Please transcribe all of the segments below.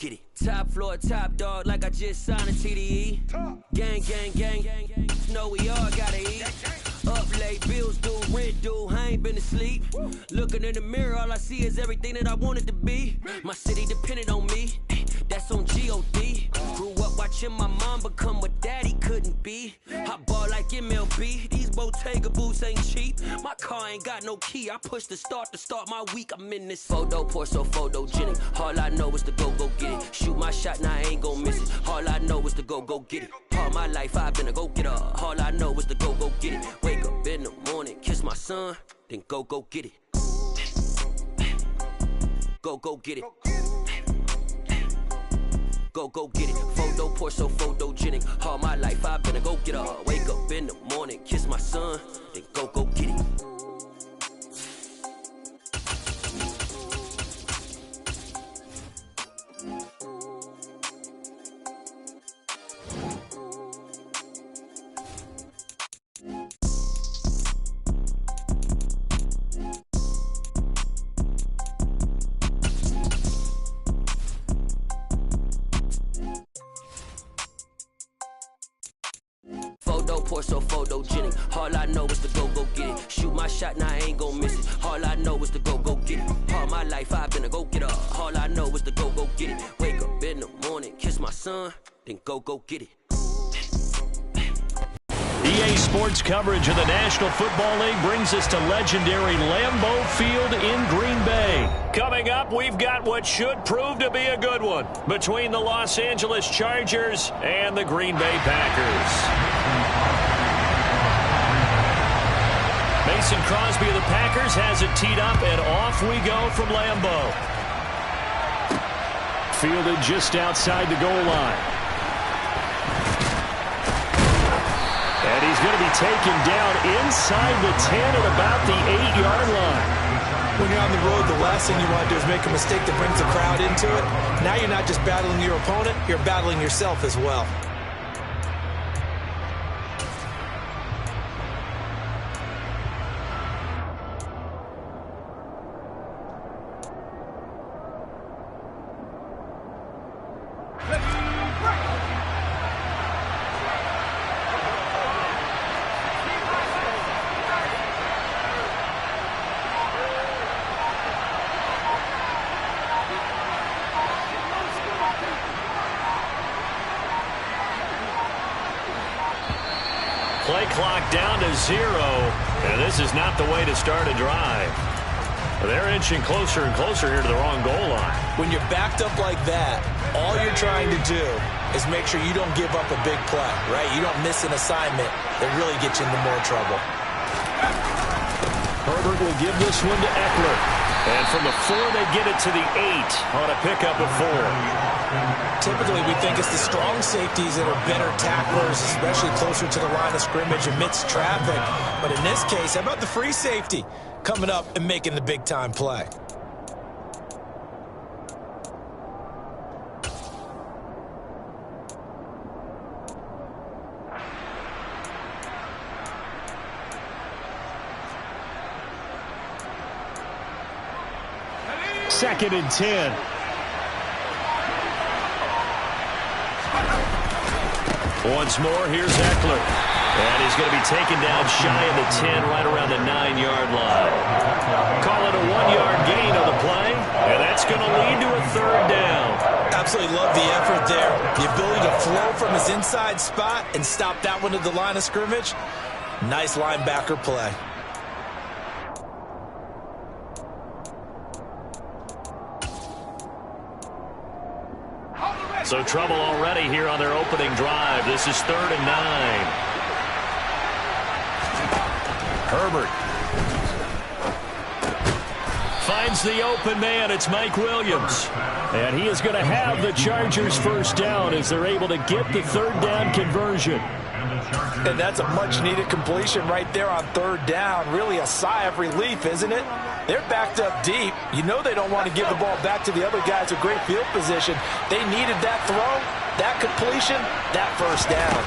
get it. Top floor, top dog, like I just signed a TDE. Gang, gang, gang, gang, gang. Know we all gotta eat. Up late, bills due, rent due, I ain't been asleep. Looking in the mirror, all I see is everything that I wanted to be. My city depended on me, that's on G.O.D. Grew up watching my mom become what daddy couldn't be. I ball like MLB, these Bottega boots ain't cheap. My car ain't got no key, I push the start to start my week. I'm in this photo, pour so photogenic. All I know is to go get it. Shoot my shot, now I ain't gon' miss it. All I know is to go get it. All my life I've been a go-getter. All I know is to go get it. Wake up in the morning, kiss my son, then go get it. Go get it. Go get it. Photo, pour so photogenic. All my life I've been a go-getter. Wake up in the morning, kiss my son, then go get it. Pour so photogenic. All I know is to go get it. Shoot my shot, now I ain't gon' miss it. All I know is to go get it. All my life I've been a go-getter. All I know is to go get it. Wake up in the morning, kiss my son, then go get it. EA Sports coverage of the National Football League brings us to legendary Lambeau Field in Green Bay. Coming up, we've got what should prove to be a good one between the Los Angeles Chargers and the Green Bay Packers. Mason Crosby of the Packers has it teed up, and off we go from Lambeau. Fielded just outside the goal line. And he's going to be taken down inside the 10 at about the 8-yard line. When you're on the road, the last thing you want to do is make a mistake that brings the crowd into it. Now you're not just battling your opponent, you're battling yourself as well. Play clock down to 0, and this is not the way to start a drive. They're inching closer and closer here to the wrong goal line. When you're backed up like that, all you're trying to do is make sure you don't give up a big play, right? You don't miss an assignment that really gets you into more trouble. Herbert will give this one to Eckler. And from the 4, they get it to the 8 on a pickup of 4. Typically, we think it's the strong safeties that are better tacklers, especially closer to the line of scrimmage amidst traffic. But in this case, how about the free safety coming up and making the big-time play? Second and 10. Once more, here's Eckler. And he's going to be taken down shy of the 10, right around the 9-yard line. Call it a 1-yard gain on the play, and that's going to lead to a 3rd down. Absolutely love the effort there. The ability to flow from his inside spot and stop that one at the line of scrimmage. Nice linebacker play. So trouble already here on their opening drive. This is 3rd and 9. Herbert finds the open man. It's Mike Williams. And he is going to have the Chargers first down as they're able to get the 3rd down conversion. And that's a much-needed completion right there on 3rd down. Really a sigh of relief, isn't it? They're backed up deep. You know they don't want to give the ball back to the other guys with great field position. They needed that throw, that completion, that first down.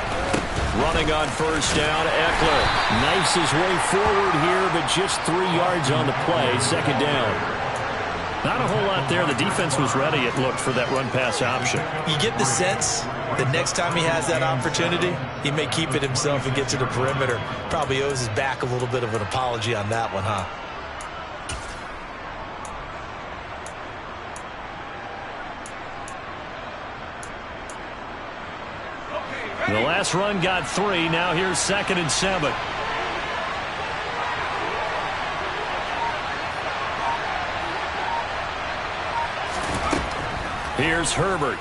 Running on first down, Eckler knifes his way forward here, but just 3 yards on the play, 2nd down. Not a whole lot there. The defense was ready, it looked, for that run-pass option. You get the sense that next time he has that opportunity, he may keep it himself and get to the perimeter. Probably owes his back a little bit of an apology on that one, huh? The last run got 3. Now here's 2nd and 7. Here's Herbert.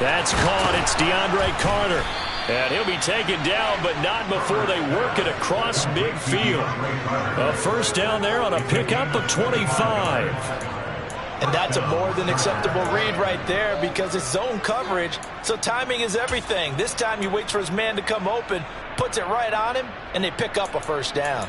That's caught. It's DeAndre Carter. And he'll be taken down, but not before they work it across midfield. A first down there on a pickup of 25. And that's a more than acceptable read right there because it's zone coverage, so timing is everything. This time he waits for his man to come open, puts it right on him, and they pick up a first down.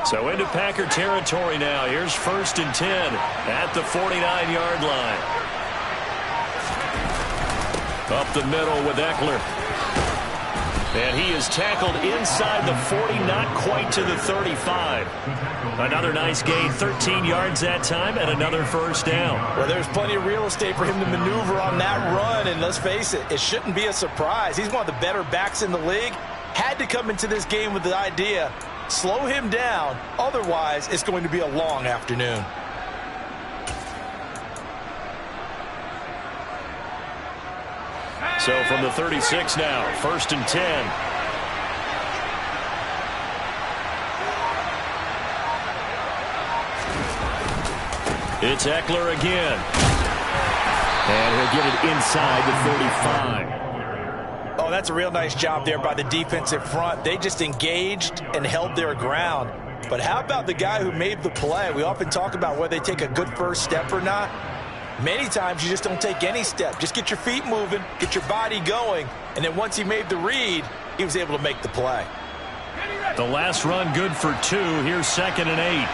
So into Packer territory now. Here's 1st and 10 at the 49-yard line. Up the middle with Eckler. And he is tackled inside the 40, not quite to the 35. Another nice gain, 13 yards that time, and another first down. Well, there's plenty of real estate for him to maneuver on that run, and let's face it, it shouldn't be a surprise. He's one of the better backs in the league. Had to come into this game with the idea, slow him down, otherwise it's going to be a long afternoon. So from the 36 now, 1st and 10. It's Eckler again. And he'll get it inside the 35. Oh, that's a real nice job there by the defensive front. They just engaged and held their ground. But how about the guy who made the play? We often talk about whether they take a good first step or not. Many times you just don't take any step. Just get your feet moving, get your body going, and then once he made the read, he was able to make the play. The last run good for 2. Here's 2nd and 8.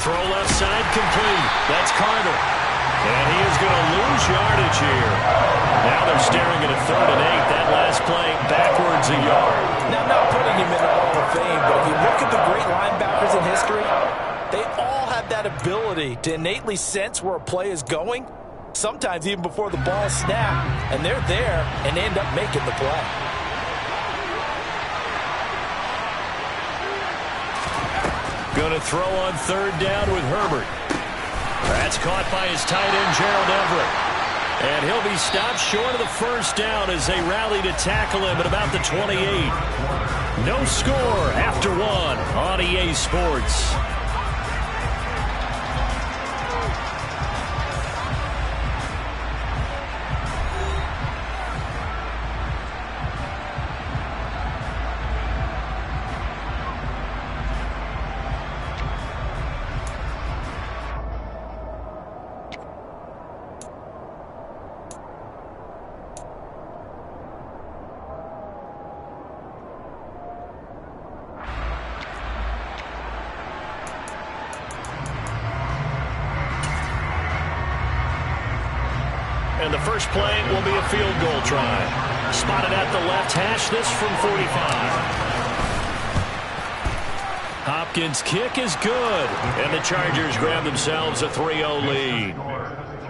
Throw left side complete. That's Carter. And he is going to lose yardage here. Now they're staring at a 3rd and 8. That last play backwards a yard. Now, not putting him in the Hall of Fame, but if you look at the great linebackers in history, they all have that ability to innately sense where a play is going, sometimes even before the ball snapped, and they're there and end up making the play. Going to throw on 3rd down with Herbert. That's caught by his tight end, Gerald Everett. And he'll be stopped short of the first down as they rally to tackle him at about the 28. No score after 1 on EA Sports. And the first play will be a field goal try. Spotted at the left hash, this from 45. Hopkins' kick is good. And the Chargers grab themselves a 3-0 lead.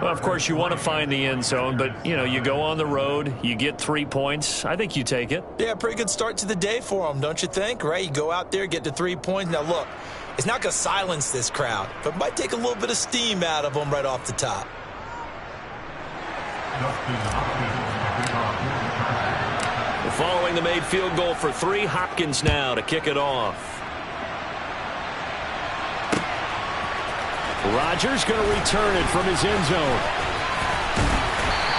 Well, of course, you want to find the end zone, but, you know, you go on the road, you get 3 points. I think you take it. Yeah, pretty good start to the day for them, don't you think? Right? You go out there, get the 3 points. Now, look, it's not going to silence this crowd, but it might take a little bit of steam out of them right off the top. Following the made field goal for 3, Hopkins now to kick it off. Rodgers going to return it from his end zone.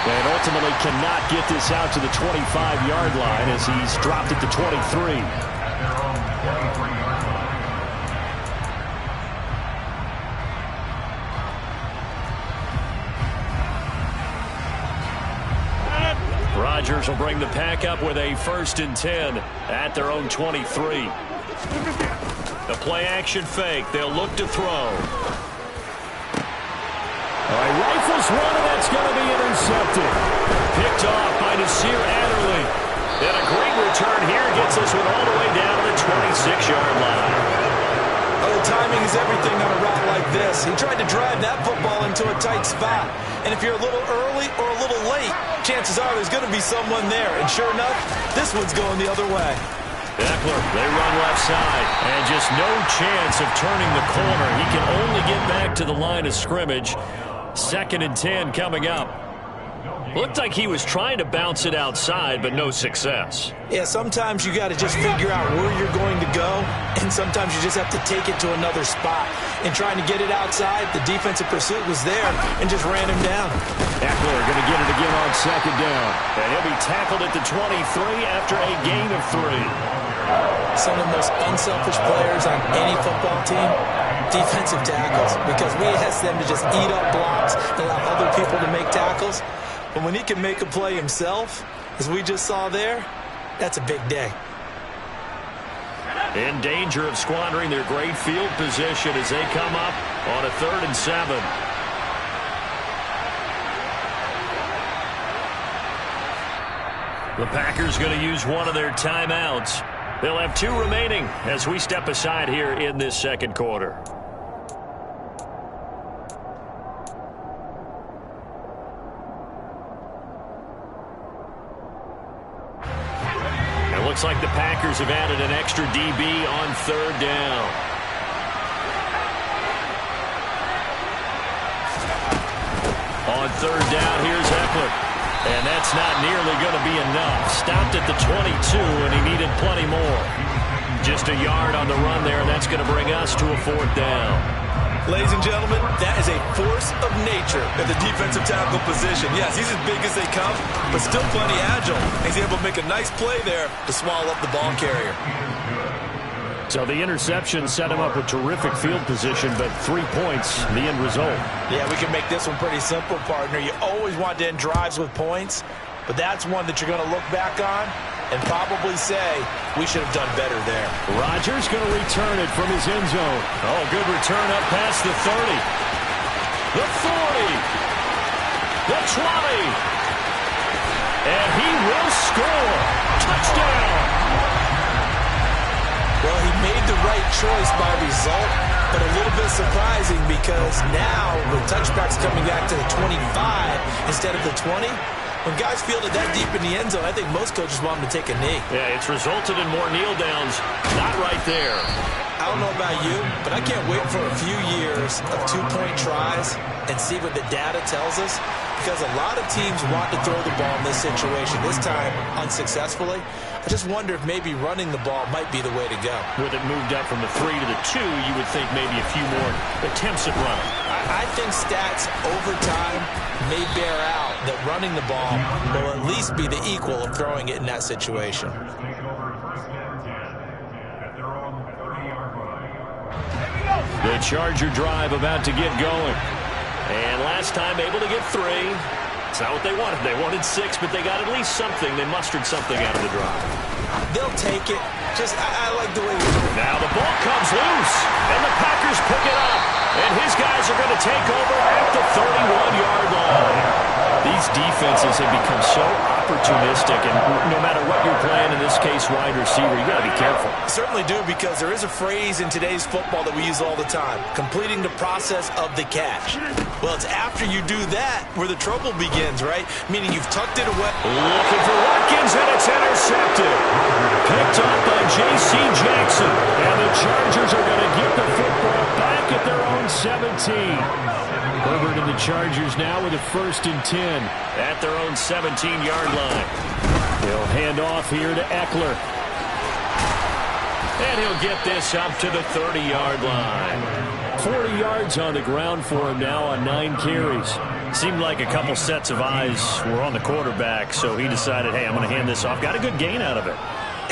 And ultimately cannot get this out to the 25-yard line as he's dropped it to 23. Rodgers will bring the pack up with a 1st and 10 at their own 23. The play-action fake. They'll look to throw. All right, rifles one, and that's going to be intercepted. Picked off by Nasir Adderley. And a great return here gets this one all the way down to the 26-yard line. Oh, the timing is everything on a route like this. He tried to drive that football into a tight spot. And if you're a little early or a little late, chances are there's going to be someone there. And sure enough, this one's going the other way. Eckler, they run left side. And just no chance of turning the corner. He can only get back to the line of scrimmage. 2nd and 10 coming up. Looked like he was trying to bounce it outside, but no success. Yeah, sometimes you got to just figure out where you're going to go, and sometimes you just have to take it to another spot. And trying to get it outside, the defensive pursuit was there and just ran him down. Eckler going to get it again on 2nd down. And he'll be tackled at the 23 after a gain of 3. Some of the most unselfish players on any football team, defensive tackles, because we ask them to just eat up blocks and allow other people to make tackles. But when he can make a play himself, as we just saw there, that's a big day. In danger of squandering their great field position as they come up on a 3rd and 7. The Packers going to use one of their timeouts. They'll have 2 remaining as we step aside here in this 2nd quarter. Looks like the Packers have added an extra DB on 3rd down. On 3rd down, here's Eckler. And that's not nearly going to be enough. Stopped at the 22, and he needed plenty more. Just a yard on the run there, and that's going to bring us to a 4th down. Ladies and gentlemen, that is a force of nature at the defensive tackle position. Yes, he's as big as they come, but still plenty agile. He's able to make a nice play there to swallow up the ball carrier. So the interception set him up with terrific field position, but 3 points, the end result. Yeah, we can make this one pretty simple, partner. You always want to end drives with points, but that's one that you're going to look back on and probably say, we should have done better there. Rodgers going to return it from his end zone. Oh, good return up past the 30. The 40. The 20. And he will score. Touchdown. Well, he made the right choice by result, but a little bit surprising because now with touchbacks coming back to the 25 instead of the 20, when guys feel it that deep in the end zone, I think most coaches want them to take a knee. Yeah, it's resulted in more kneel downs. Not right there. I don't know about you, but I can't wait for a few years of 2-point tries and see what the data tells us, because a lot of teams want to throw the ball in this situation, this time unsuccessfully. I just wonder if maybe running the ball might be the way to go. With it moved up from the 3 to the 2, you would think maybe a few more attempts at running. I think stats over time may bear out that running the ball will at least be the equal of throwing it in that situation. The Charger drive about to get going. And last time able to get 3. It's not what they wanted. They wanted 6, but they got at least something. They mustered something out of the drive. They'll take it. I like the way now the ball comes loose, and the Packers pick it up. And his guys are going to take over at the 31-yard line. These defenses have become so opportunistic, and no matter what you're playing, in this case wide receiver, you got to be careful. Certainly do, because there is a phrase in today's football that we use all the time, completing the process of the catch. Well, it's after you do that where the trouble begins, right? Meaning you've tucked it away. Looking for Watkins, and it's intercepted. Picked up by J.C. Jackson, and the Chargers are going to get the football back at their own 17. Herbert and the Chargers now with a 1st and 10 at their own 17-yard line. They'll hand off here to Eckler. And he'll get this up to the 30-yard line. 40 yards on the ground for him now on 9 carries. Seemed like a couple sets of eyes were on the quarterback, so he decided, hey, I'm going to hand this off. Got a good gain out of it.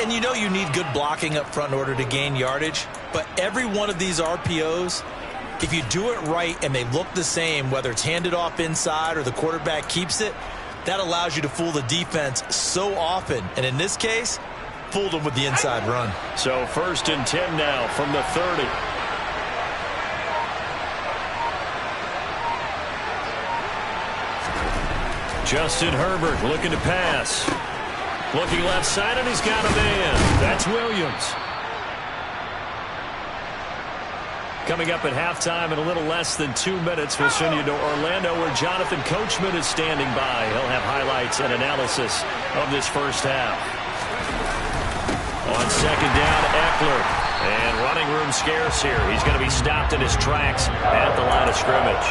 And you know you need good blocking up front in order to gain yardage, but every one of these RPOs, if you do it right and they look the same, whether it's handed off inside or the quarterback keeps it, That allows you to fool the defense so often. And in this case, fooled them with the inside run. So 1st and 10 now from the 30. Justin Herbert looking to pass. Looking left side, and he's got a man. That's Williams. Coming up at halftime in a little less than 2 minutes, we'll send you to Orlando where Jonathan Coachman is standing by. He'll have highlights and analysis of this first half. On 2nd down, Eckler. And running room scarce here. He's going to be stopped in his tracks at the line of scrimmage.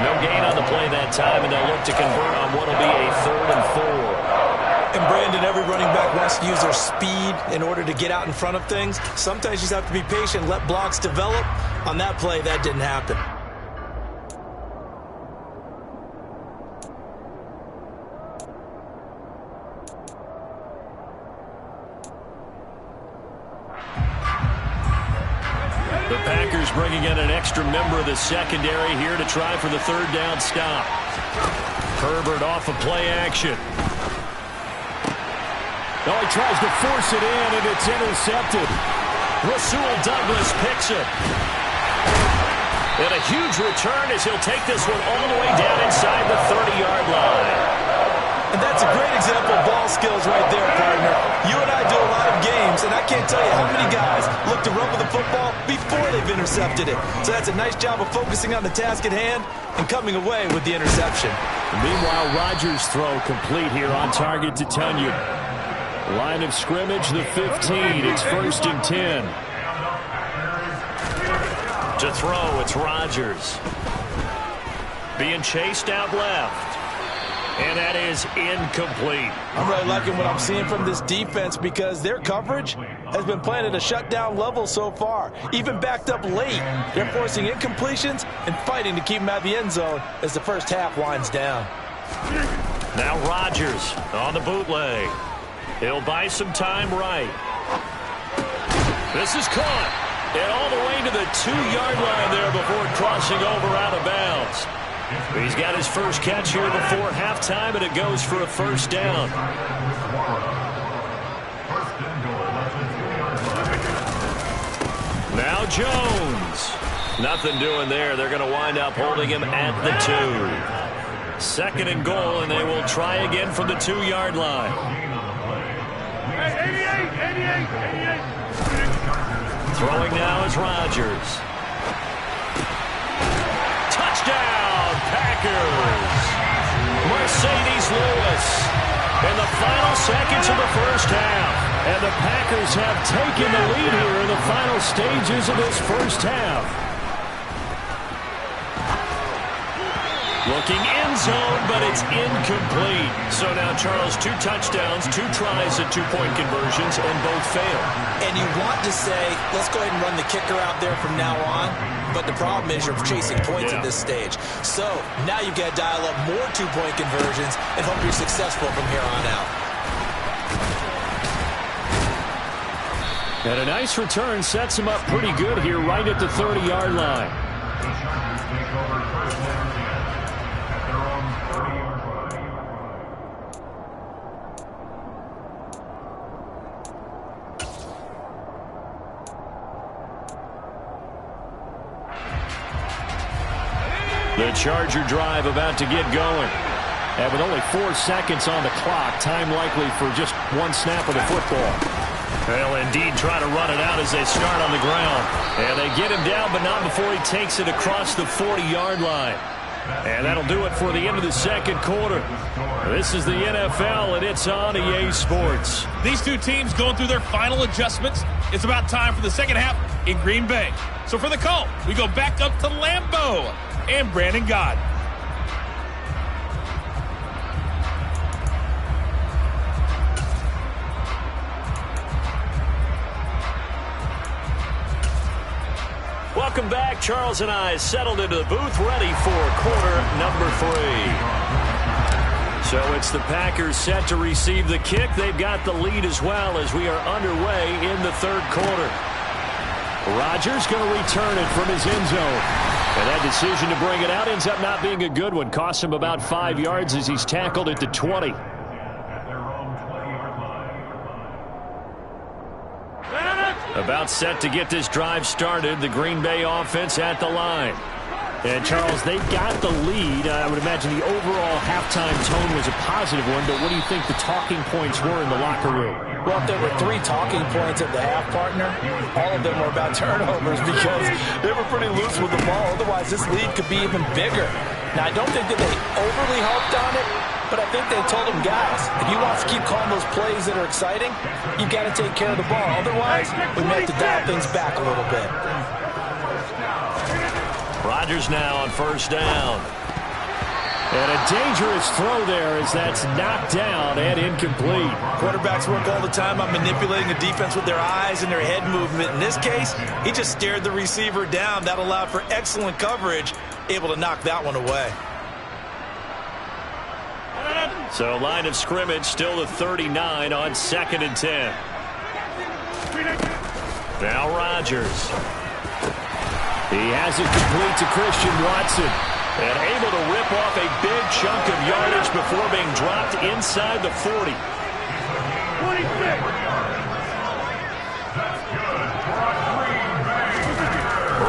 No gain on the play that time, and they'll look to convert on what will be a 3rd and 4. And Brandon, every running back wants to use their speed in order to get out in front of things. Sometimes you just have to be patient, let blocks develop. On that play, that didn't happen. The Packers bringing in an extra member of the secondary here to try for the 3rd down stop. Herbert off of play action. Oh, he tries to force it in, and it's intercepted. Rasul Douglas picks it. And a huge return as he'll take this one all the way down inside the 30-yard line. And that's a great example of ball skills right there, partner. You and I do a lot of games, and I can't tell you how many guys look to run with the football before they've intercepted it. So that's a nice job of focusing on the task at hand and coming away with the interception. Meanwhile, Rodgers' throw complete here on target to Tunyon. Line of scrimmage, the 15. It's 1st and 10. To throw, it's Rodgers. Being chased out left. And that is incomplete. I'm really liking what I'm seeing from this defense because their coverage has been playing at a shutdown level so far. Even backed up late, they're forcing incompletions and fighting to keep them out of the end zone as the first half winds down. Now Rodgers on the bootleg. He'll buy some time right. This is caught. And all the way to the 2-yard line there before crossing over out of bounds. He's got his first catch here before halftime, and it goes for a 1st down. Now Jones. Nothing doing there. They're going to wind up holding him at the 2. 2nd and goal, and they will try again from the 2-yard line. 88. Throwing now is Rodgers. Touchdown, Packers! Mercedes Lewis in the final seconds of the first half. And the Packers have taken the lead here in the final stages of this first half. Looking end zone, but it's incomplete. So now, Charles, 2 touchdowns, 2 tries at 2-point conversions, and both fail. And you want to say, let's go ahead and run the kicker out there from now on. But the problem is you're chasing points at this stage. So now you've got to dial up more 2-point conversions and hope you're successful from here on out. And a nice return sets him up pretty good here right at the 30-yard line. The Charger drive about to get going. And with only 4 seconds on the clock, time likely for just 1 snap of the football. They'll indeed try to run it out as they start on the ground. And they get him down, but not before he takes it across the 40-yard line. And that'll do it for the end of the second quarter. This is the NFL, and it's on EA Sports. These two teams going through their final adjustments. It's about time for the second half in Green Bay. So for the call, we go back up to Lambeau and Brandon Gaudin. Welcome back. Charles and I settled into the booth, ready for quarter number 3. So it's the Packers set to receive the kick. They've got the lead as well as we are underway in the third quarter. Rodgers going to return it from his end zone. And that decision to bring it out ends up not being a good one. Costs him about 5 yards as he's tackled at the 20. About set to get this drive started. The Green Bay offense at the line. And, Charles, they've got the lead. I would imagine the overall halftime tone was a positive one, but what do you think the talking points were in the locker room? Well, if there were 3 talking points at the half, partner, all of them were about turnovers because they were pretty loose with the ball. Otherwise, this lead could be even bigger. Now, I don't think that they overly harped on it, but I think they told them, guys, if you want to keep calling those plays that are exciting, you've got to take care of the ball. Otherwise, we may have to dial things back a little bit. Rodgers now on first down. And a dangerous throw there as that's knocked down and incomplete. Quarterbacks work all the time on manipulating the defense with their eyes and their head movement. In this case, he just stared the receiver down. That allowed for excellent coverage, able to knock that one away. So line of scrimmage still the 39 on 2nd and 10. Now Rodgers. He has it complete to Christian Watson. And able to rip off a big chunk of yardage before being dropped inside the 40.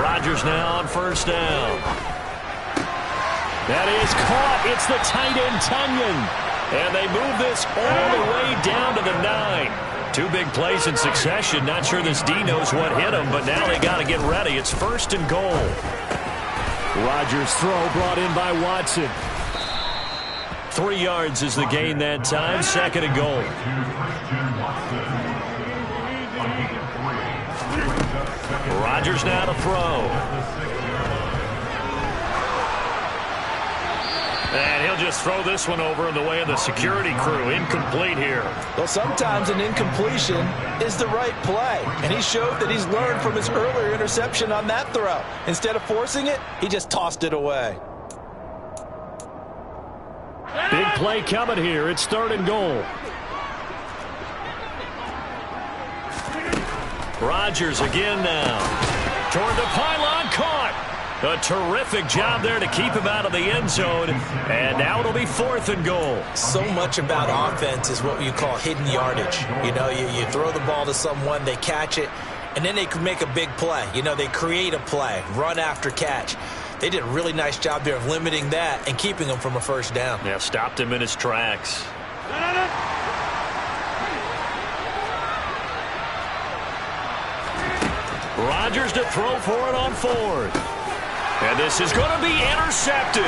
Rodgers now on first down. That is caught. It's the tight end, Tunyon. And they move this all the way down to the 9. 2 big plays in succession. Not sure this D knows what hit him, but now they got to get ready. It's 1st and goal. Rodgers' throw brought in by Watson. 3 yards is the gain that time. 2nd and goal. Rodgers now to throw. And he'll just throw this one over in the way of the security crew. Incomplete here. Well, sometimes an incompletion is the right play. And he showed that he's learned from his earlier interception on that throw. Instead of forcing it, he just tossed it away. Big play coming here. It's 3rd and goal. Rodgers again now. Toward the pylon, caught. A terrific job there to keep him out of the end zone. And now it'll be 4th and goal. So much about offense is what you call hidden yardage. You know, you throw the ball to someone, they catch it, and then they can make a big play. You know, they create a play, run after catch. They did a really nice job there of limiting that and keeping him from a first down. Yeah, stopped him in his tracks. Rodgers to throw for it on 4th. And this is going to be intercepted.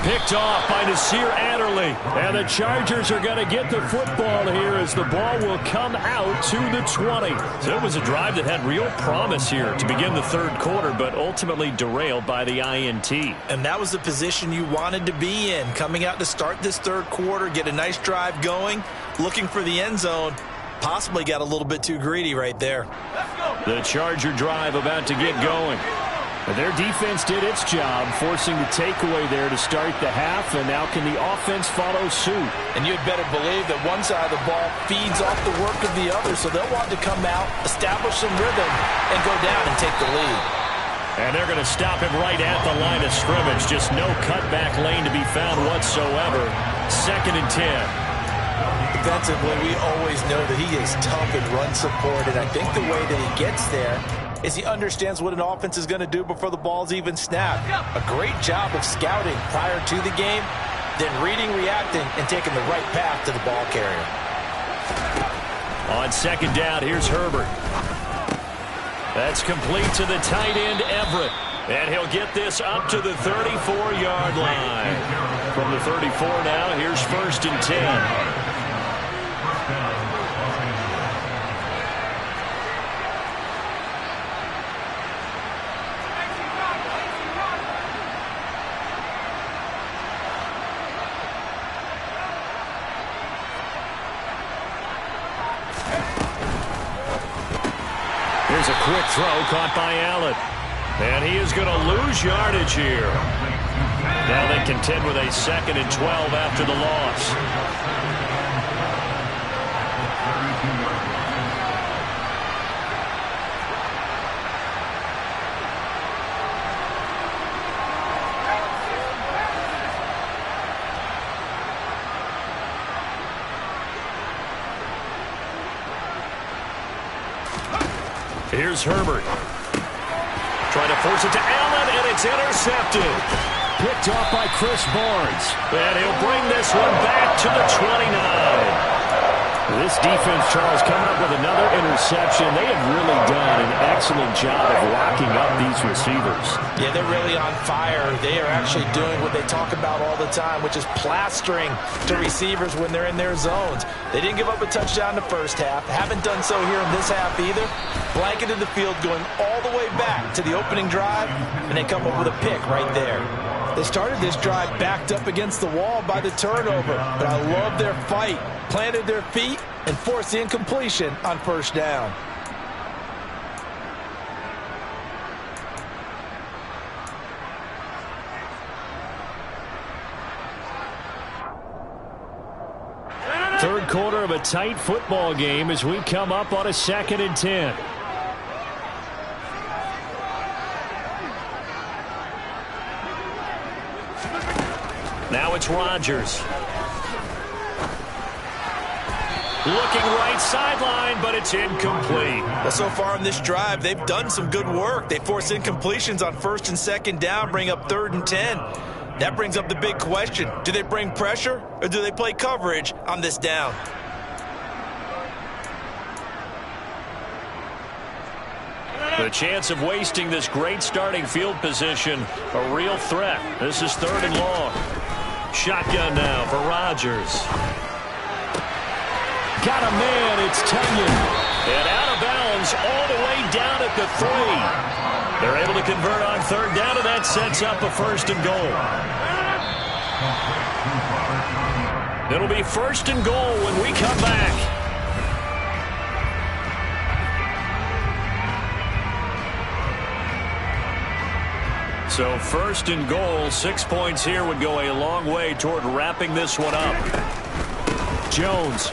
Picked off by Nasir Adderley. And the Chargers are going to get the football here as the ball will come out to the 20. So it was a drive that had real promise here to begin the 3rd quarter, but ultimately derailed by the INT. And that was the position you wanted to be in. Coming out to start this 3rd quarter, get a nice drive going, looking for the end zone. Possibly got a little bit too greedy right there. The Charger drive about to get going. Their defense did its job, forcing the takeaway there to start the half, and now can the offense follow suit? And you'd better believe that one side of the ball feeds off the work of the other, so they'll want to come out, establish some rhythm, and go down and take the lead. And they're going to stop him right at the line of scrimmage. Just no cutback lane to be found whatsoever. 2nd and 10. Defensively, we always know that he is tough in run support, and I think the way that he gets there is he understands what an offense is going to do before the ball's even snapped. A great job of scouting prior to the game, then reading, reacting, and taking the right path to the ball carrier. On 2nd down, here's Herbert. That's complete to the tight end, Everett. And he'll get this up to the 34-yard line. From the 34 now, here's 1st and 10. Here's a quick throw caught by Allen. And he is going to lose yardage here. Now they contend with a 2nd and 12 after the loss. Here's Herbert. Trying to force it to Allen, and it's intercepted. Picked off by Chris Barnes. And he'll bring this one back to the 29. This defense, Charles, coming up with another interception. They have really done an excellent job of locking up these receivers. Yeah, they're really on fire. They are actually doing what they talk about all the time, which is plastering to receivers when they're in their zones. They didn't give up a touchdown in the first half. Haven't done so here in this half either. Blanketed the field going all the way back to the opening drive, and they come up with a pick right there. They started this drive backed up against the wall by the turnover, but I love their fight. Planted their feet and forced the incompletion on first down. Third quarter of a tight football game as we come up on a 2nd and 10. Now it's Rodgers. Looking right sideline, but it's incomplete. Well, so far in this drive, they've done some good work. They force incompletions on 1st and 2nd down, bring up 3rd and 10. That brings up the big question. Do they bring pressure, or do they play coverage on this down? The chance of wasting this great starting field position, a real threat. This is 3rd and long. Shotgun now for Rodgers. Got a man, it's Tunyon. And out of bounds all the way down at the 3. They're able to convert on 3rd down, and that sets up a 1st and goal. It'll be 1st and goal when we come back. So 1st and goal, 6 points here would go a long way toward wrapping this one up. Jones.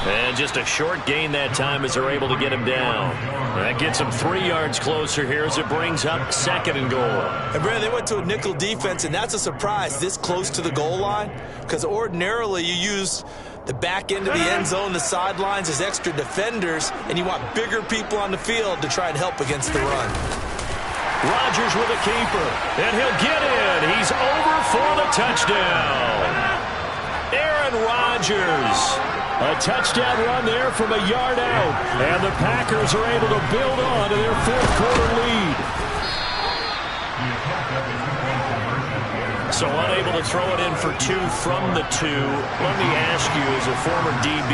And just a short gain that time as they're able to get him down. That gets him 3 yards closer here as it brings up 2nd and goal. And Brandon, they went to a nickel defense, and that's a surprise this close to the goal line, because ordinarily you use the back end of the end zone, the sidelines as extra defenders, and you want bigger people on the field to try and help against the run. Rodgers with a keeper, and he'll get in. He's over for the touchdown. Aaron Rodgers. A touchdown run there from a yard out. And the Packers are able to build on to their 4th quarter lead. So unable to throw it in for 2 from the 2. Let me ask you, as a former DB,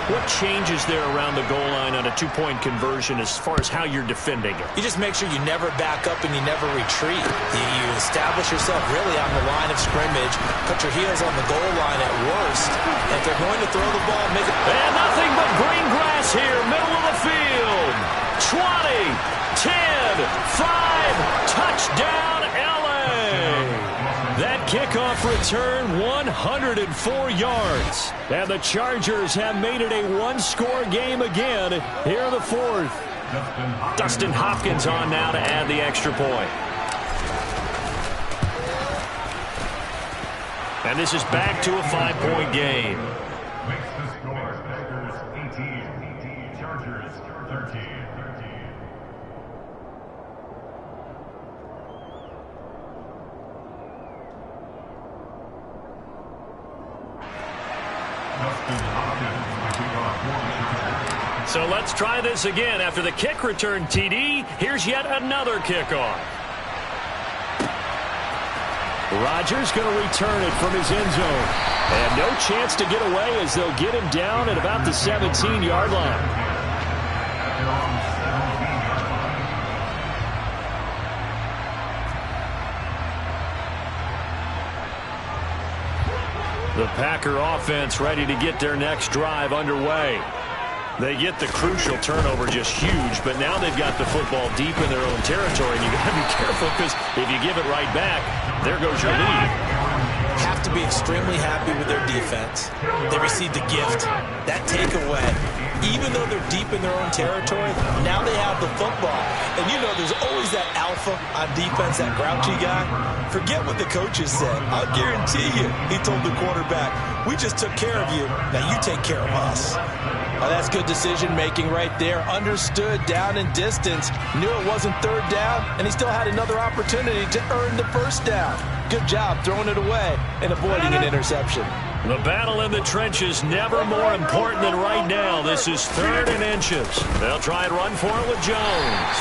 what changes there around the goal line on a 2-point conversion as far as how you're defending it? You just make sure you never back up and you never retreat. You establish yourself really on the line of scrimmage, put your heels on the goal line at worst. And if they're going to throw the ball, make it... And nothing but green grass here, middle of the field. 20, 10, 5, touchdown LA. That kickoff return, 104 yards. And the Chargers have made it a 1-score game again here in the 4th. Dustin Hopkins on now to add the extra point. And this is back to a 5-point game. Makes the score. Packers 18, Chargers 13. So let's try this again. After the kick return TD, here's yet another kickoff. Rodgers going to return it from his end zone. And no chance to get away as they'll get him down at about the 17-yard line. The Packer offense ready to get their next drive underway. They get the crucial turnover, just huge, but now they've got the football deep in their own territory, and you got to be careful because if you give it right back, there goes your lead. have to be extremely happy with their defense. They received a gift. That takeaway, even though they're deep in their own territory, now they have the football. And you know there's always that alpha on defense, that grouchy guy. Forget what the coaches said. I'll guarantee you, he told the quarterback, we just took care of you. Now you take care of us. Oh, that's good decision-making right there. Understood down and distance. Knew it wasn't third down, and he still had another opportunity to earn the first down. Good job throwing it away and avoiding an interception. The battle in the trenches never more important than right now. This is 3rd and inches. They'll try and run for it with Jones.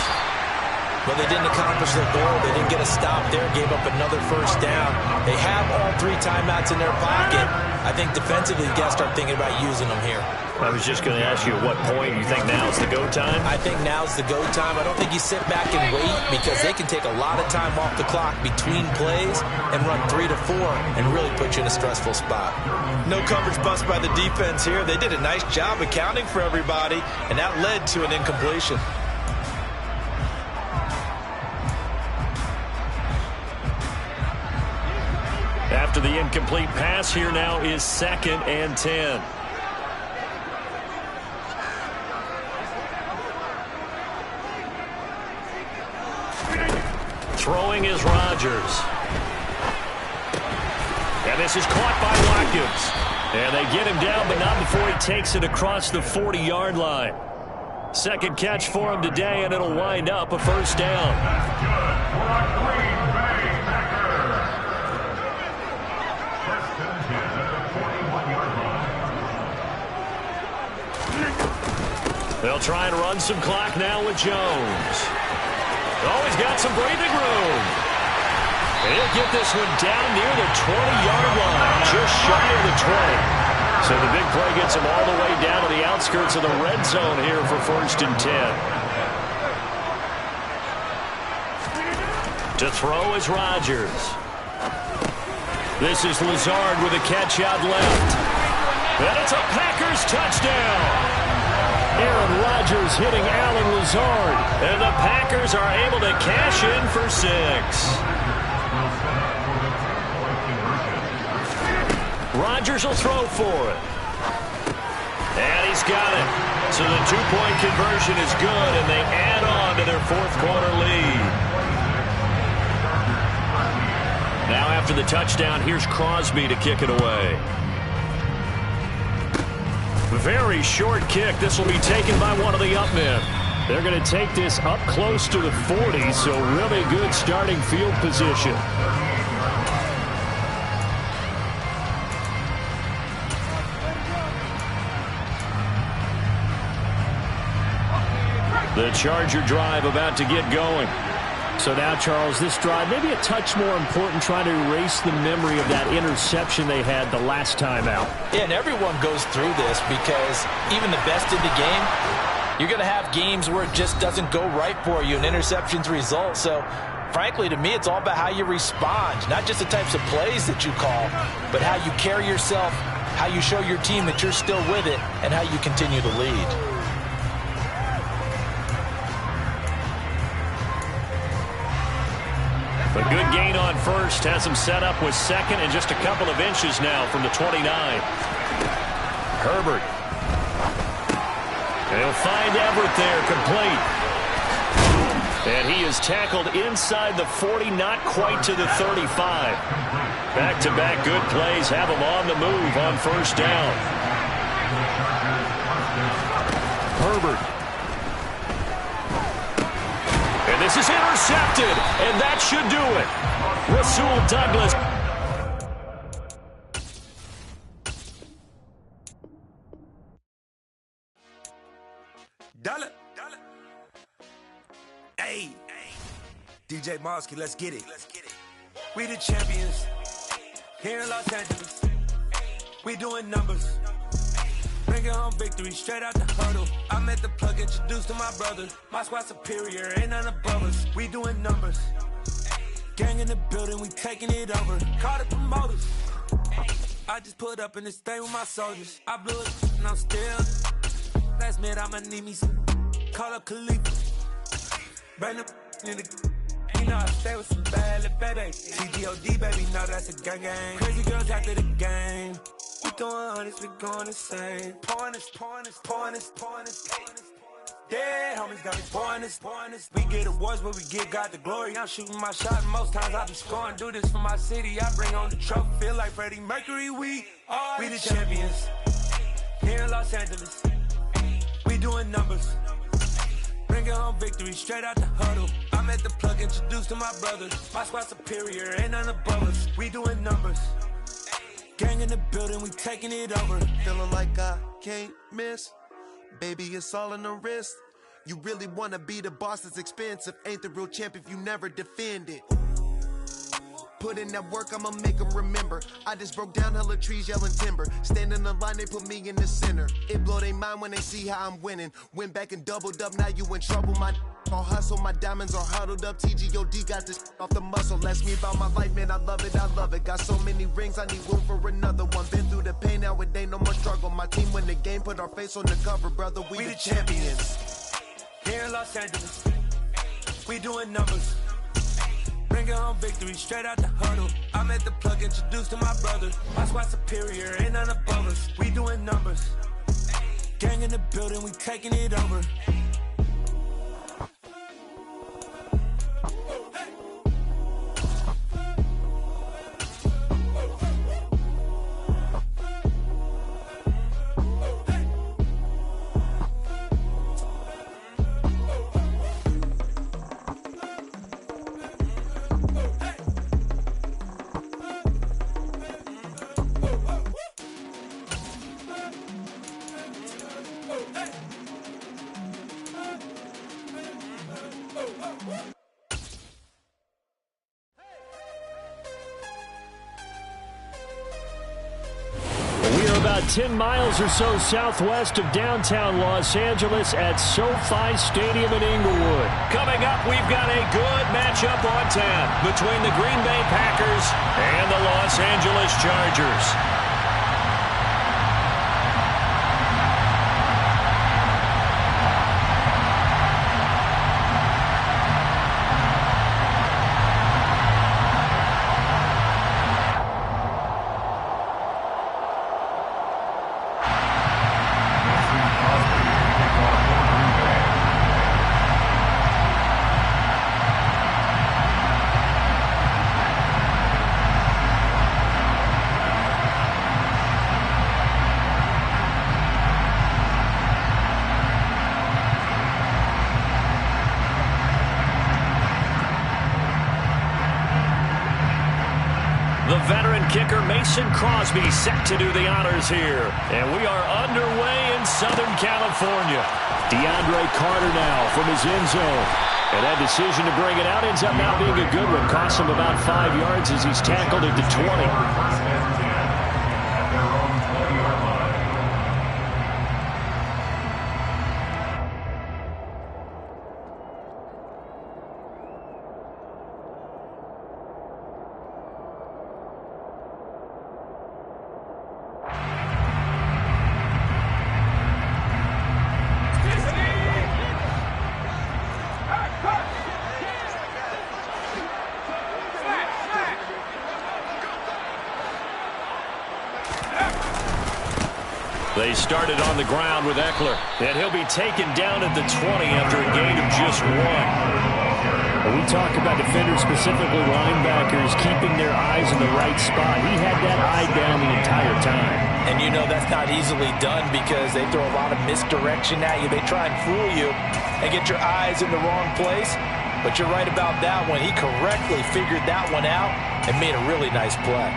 Well, they didn't accomplish their goal. They didn't get a stop there, gave up another first down. They have all 3 timeouts in their pocket. I think defensively, you got to start thinking about using them here. I was just going to ask you at what point you think now's the go time? I think now's the go time. I don't think you sit back and wait because they can take a lot of time off the clock between plays and run 3 to 4 and really put you in a stressful spot. No coverage bust by the defense here. They did a nice job accounting for everybody, and that led to an incompletion. After the incomplete pass, here now is 2nd and 10. Throwing is Rodgers. And this is caught by Watkins. And they get him down, but not before he takes it across the 40-yard line. 2nd catch for him today, and it'll wind up a first down. That's good for a Green Bay Packer. First and 10 at the 41-yard line. They'll try and run some clock now with Jones. Oh, he's got some breathing room. And he'll get this one down near the 20-yard line, just shy of the 20. So the big play gets him all the way down to the outskirts of the red zone here for 1st and 10. To throw is Rodgers. This is Lazard with a catch out left. And it's a Packers touchdown. Aaron Rodgers hitting Allen Lazard. And the Packers are able to cash in for 6. Rodgers will throw for it. And he's got it. So the 2-point conversion is good, and they add on to their 4th quarter lead. Now after the touchdown, here's Crosby to kick it away. Very short kick. This will be taken by one of the up men. They're going to take this up close to the 40, so really good starting field position. The Charger drive about to get going. So now, Charles, this drive maybe a touch more important, trying to erase the memory of that interception they had the last time out. Yeah, and everyone goes through this because even the best in the game, you're going to have games where it just doesn't go right for you and interceptions result. So, frankly, to me, it's all about how you respond, not just the types of plays that you call, but how you carry yourself, how you show your team that you're still with it, and how you continue to lead. A good gain on first has him set up with 2nd and just a couple of inches now from the 29. Herbert. And he'll find Everett there, complete. And he is tackled inside the 40, not quite to the 35. Back-to-back good plays have him on the move on 1st down. Herbert. And this is intercepted, and that should do it. Rasul Douglas. Dollar. Hey. DJ Mosky, let's get it. We the champions here in Los Angeles. We doing numbers. Bringing home victory straight out the huddle. I met the plug, introduced to my brother. My squad superior, ain't none above us. We doing numbers. Gang in the building, we taking it over. Call the promoters. I just put up in this thing with my soldiers. I blew it and I'm still. Last minute I'ma need me some. Call up Khalifa. Bring the in the. You know I stay with some bad little baby. TGOD, baby, know that's a gang gang. Crazy girls after the game. We throwing hundreds, we going insane. Pouring this. Yeah, homies got me pouring this. We get awards, but we give God the glory. I'm shooting my shot, and most times I be scoring. Do this for my city, I bring on the trophy. Feel like Freddie Mercury, we the champions. Here in Los Angeles, we doing numbers. Bringing home victory straight out the huddle. I'm at the plug, introduced to my brothers. My squad superior, ain't none above us. We doing numbers. Gang in the building, we taking it over. Feeling like I can't miss. Baby, it's all in the wrist. You really wanna be the boss, it's expensive. Ain't the real champ if you never defend it. Put in that work, I'ma make them remember. I just broke down hella trees, yelling timber. Stand in the line, they put me in the center. It blow their mind when they see how I'm winning. Went back and doubled up, now you in trouble. My all hustle, my diamonds are huddled up. TGOD got this off the muscle. Ask me about my life, man, I love it. Got so many rings, I need room for another one. Been through the pain, now it ain't no more struggle. My team win the game, put our face on the cover, brother. We the champions. Here in Los Angeles, we doing numbers. Bringing home victory straight out the huddle. I'm at the plug, introduced to my brothers. My squad superior, ain't none above us. We doing numbers. Gang in the building, we taking it over. About 10 miles or so southwest of downtown Los Angeles at SoFi Stadium in Inglewood. Coming up, we've got a good matchup on tap between the Green Bay Packers and the Los Angeles Chargers. The veteran kicker Mason Crosby set to do the honors here. And we are underway in Southern California. DeAndre Carter now from his end zone. And that decision to bring it out ends up now being a good one. Costs him about 5 yards as he's tackled at the 20. They started on the ground with Eckler, and he'll be taken down at the 20 after a gain of just 1. When we talk about defenders, specifically linebackers, keeping their eyes in the right spot, he had that eye down the entire time. And you know that's not easily done because they throw a lot of misdirection at you. They try and fool you and get your eyes in the wrong place. But you're right about that one. He correctly figured that one out and made a really nice play.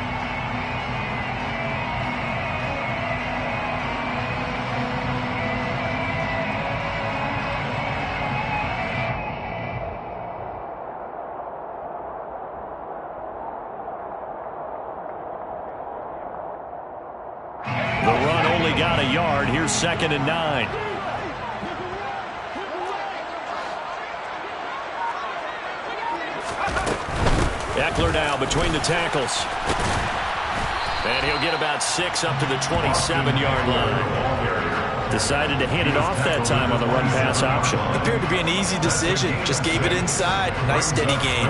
The run only got a yard. Here's 2nd and 9. Eckler now between the tackles. And he'll get about 6 up to the 27-yard line. Decided to hand it off that time on the run-pass option. Appeared to be an easy decision. Just gave it inside. Nice steady gain.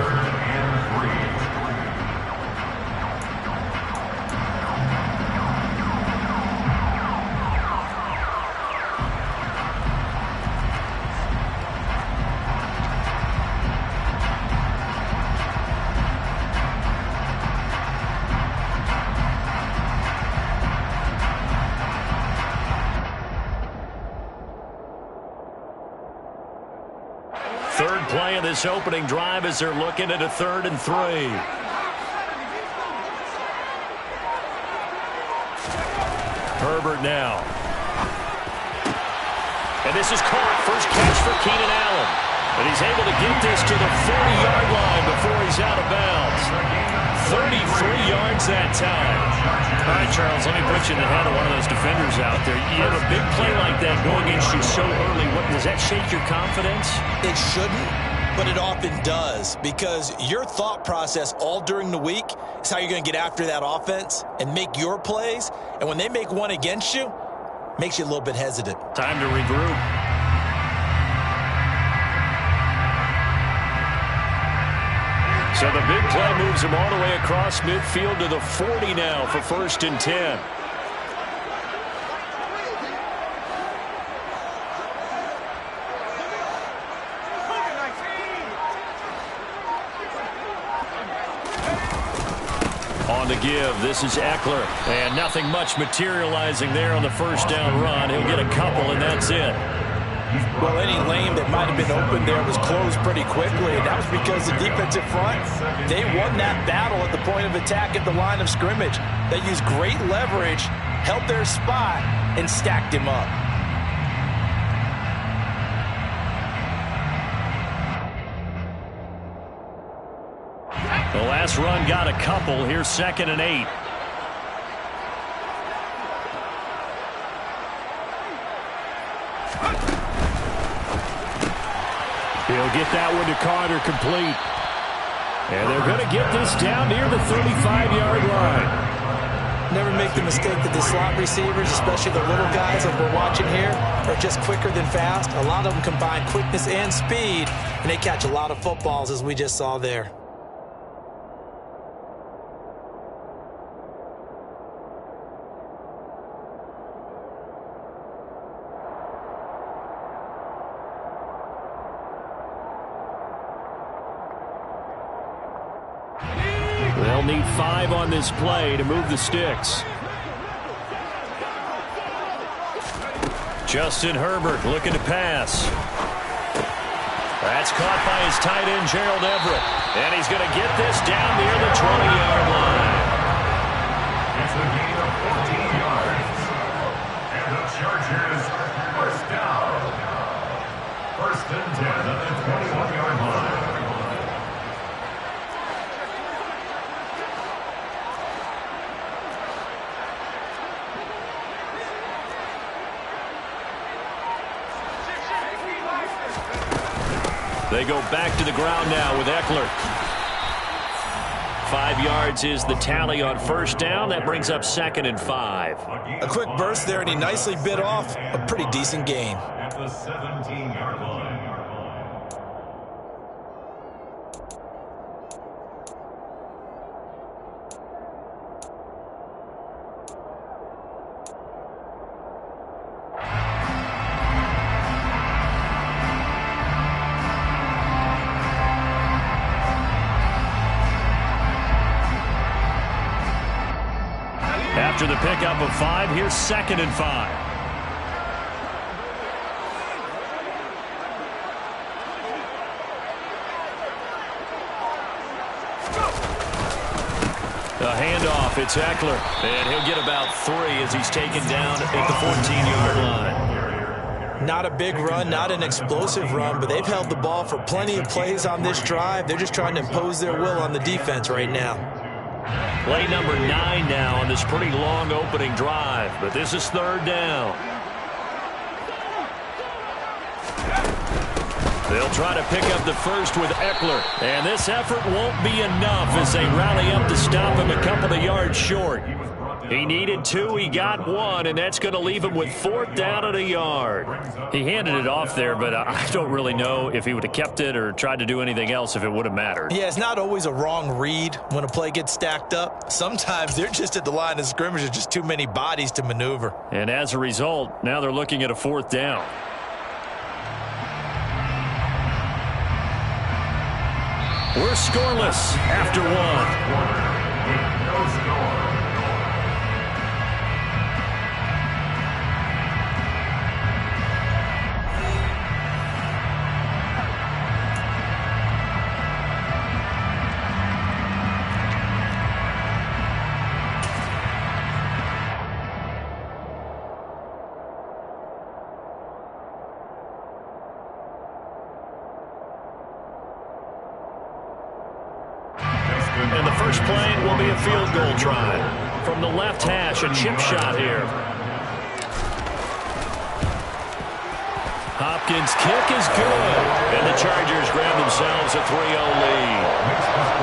Third play of this opening drive as they're looking at a 3rd and 3. Herbert now. And this is caught. First catch for Keenan Allen. And he's able to get this to the 40-yard line before he's out of bounds. 33 yards that time. All right, Charles, let me put you in the head of one of those defenders out there. You have a big play like that go against you so early. Does that shake your confidence? It shouldn't, but it often does, because your thought process all during the week is how you're going to get after that offense and make your plays. And when they make one against you, it makes you a little bit hesitant. Time to regroup. So the big play moves him all the way across midfield to the 40 now for 1st and 10. On the give, this is Eckler. And nothing much materializing there on the first down run. He'll get a couple, and that's it. Well, any lane that might have been open there was closed pretty quickly, and that was because the defensive front, they won that battle at the point of attack at the line of scrimmage. They used great leverage, held their spot, and stacked him up. The last run got a couple. Here's 2nd and 8. He'll get that one to Carter complete. And they're going to get this down near the 35-yard line. Never make the mistake that the slot receivers, especially the little guys like we're watching here, are just quicker than fast. A lot of them combine quickness and speed, and they catch a lot of footballs, as we just saw there. They'll need 5 on this play to move the sticks. Justin Herbert looking to pass. That's caught by his tight end, Gerald Everett. And he's going to get this down near the 20-yard line. It's a gain of 14 yards. And the Chargers first down. 1st and 10 at the 21-yard line. They go back to the ground now with Eckler. 5 yards is the tally on 1st down. That brings up 2nd and 5. A quick burst there, and he nicely bit off a pretty decent gain. At the 17-yard line. After the pickup of 5, here's 2nd and 5. The handoff, it's Eckler. And he'll get about 3 as he's taken down at the 14-yard line. Not a big run, not an explosive run, but they've held the ball for plenty of plays on this drive. They're just trying to impose their will on the defense right now. Play number 9 now on this pretty long opening drive, but this is 3rd down. They'll try to pick up the first with Eckler. And this effort won't be enough as they rally up to stop him a couple of yards short. He needed 2, he got 1, and that's going to leave him with 4th down and a yard. He handed it off there, but I don't really know if he would have kept it or tried to do anything else if it would have mattered. Yeah, it's not always a wrong read when a play gets stacked up. Sometimes they're just at the line of scrimmage. There's just too many bodies to maneuver. And as a result, now they're looking at a 4th down. We're scoreless after 1. No score. And the first play will be a field goal try. From the left hash, a chip shot here. Hopkins' kick is good. And the Chargers grab themselves a 3-0 lead.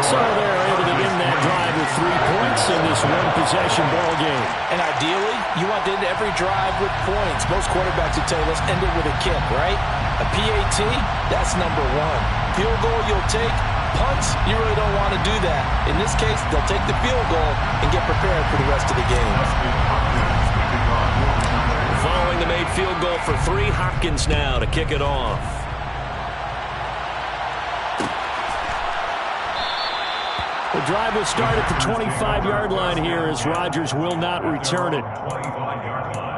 So they're able to end that drive with 3 points in this one-possession ball game. And ideally, you want to end every drive with points. Most quarterbacks would tell you, let's end it with a kick, right? A PAT, that's number 1. Field goal you'll take. Punts, you really don't want to do that. In this case, they'll take the field goal and get prepared for the rest of the game. Following the made field goal for 3, Hopkins now to kick it off. The drive will start at the 25-yard line here as Rodgers will not return it. 25-yard line.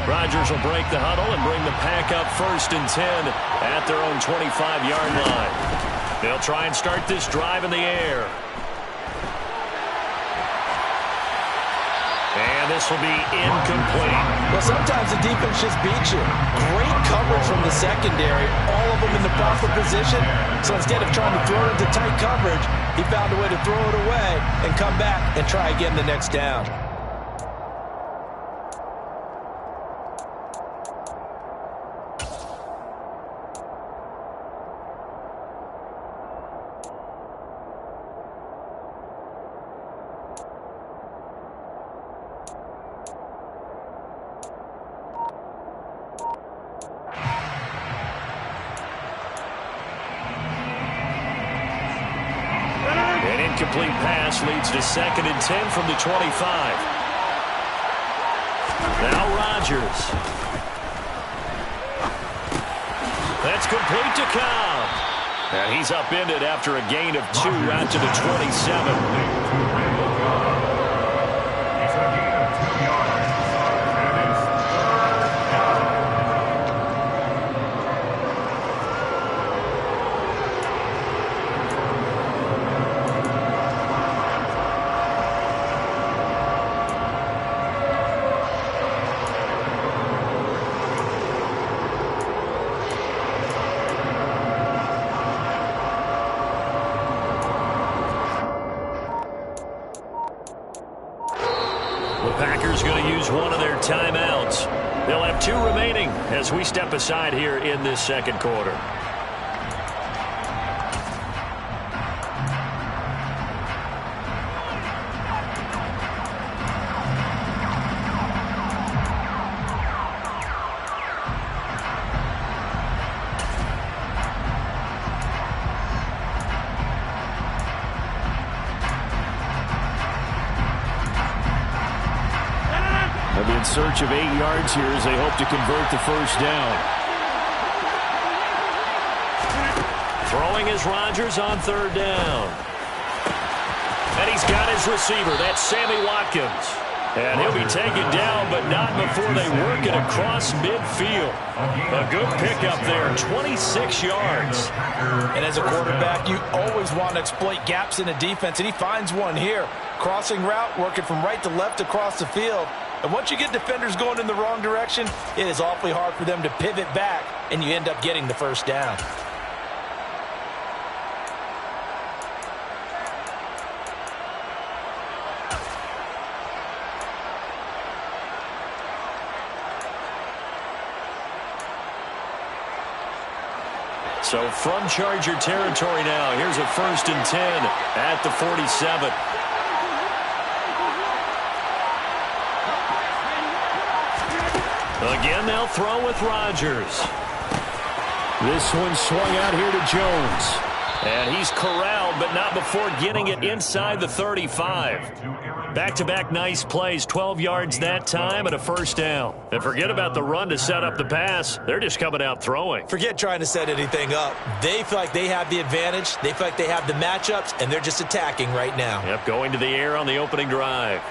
Rodgers will break the huddle and bring the pack up 1st and 10 at their own 25-yard line. They'll try and start this drive in the air. And this will be incomplete. Well, sometimes the defense just beats you. Great coverage from the secondary, all of them in the proper position. So instead of trying to throw it into tight coverage, he found a way to throw it away and come back and try again the next down. Incomplete pass leads to 2nd and 10 from the 25. Now Rodgers. That's complete to Cobb. And he's upended after a gain of 2 out to the 27. The Packers going to use one of their timeouts. They'll have 2 remaining as we step aside here in this 2nd quarter. They'll be in search of 8 yards here as they hope to convert the 1st down. Throwing is Rodgers on 3rd down. And he's got his receiver. That's Sammy Watkins. And he'll be taken down, but not before they work it across midfield. A good pickup there, 26 yards. And as a quarterback, you always want to exploit gaps in the defense, and he finds one here. Crossing route, working from right to left across the field. And once you get defenders going in the wrong direction, it is awfully hard for them to pivot back, and you end up getting the first down. So from Charger territory now, here's a 1st and 10 at the 47. Again, they'll throw with Rodgers. This one swung out here to Jones. And he's corralled, but not before getting it inside the 35. Back-to-back nice plays, 12 yards that time and a first down. And forget about the run to set up the pass. They're just coming out throwing. Forget trying to set anything up. They feel like they have the advantage. They feel like they have the matchups, and they're just attacking right now. Yep, going to the air on the opening drive.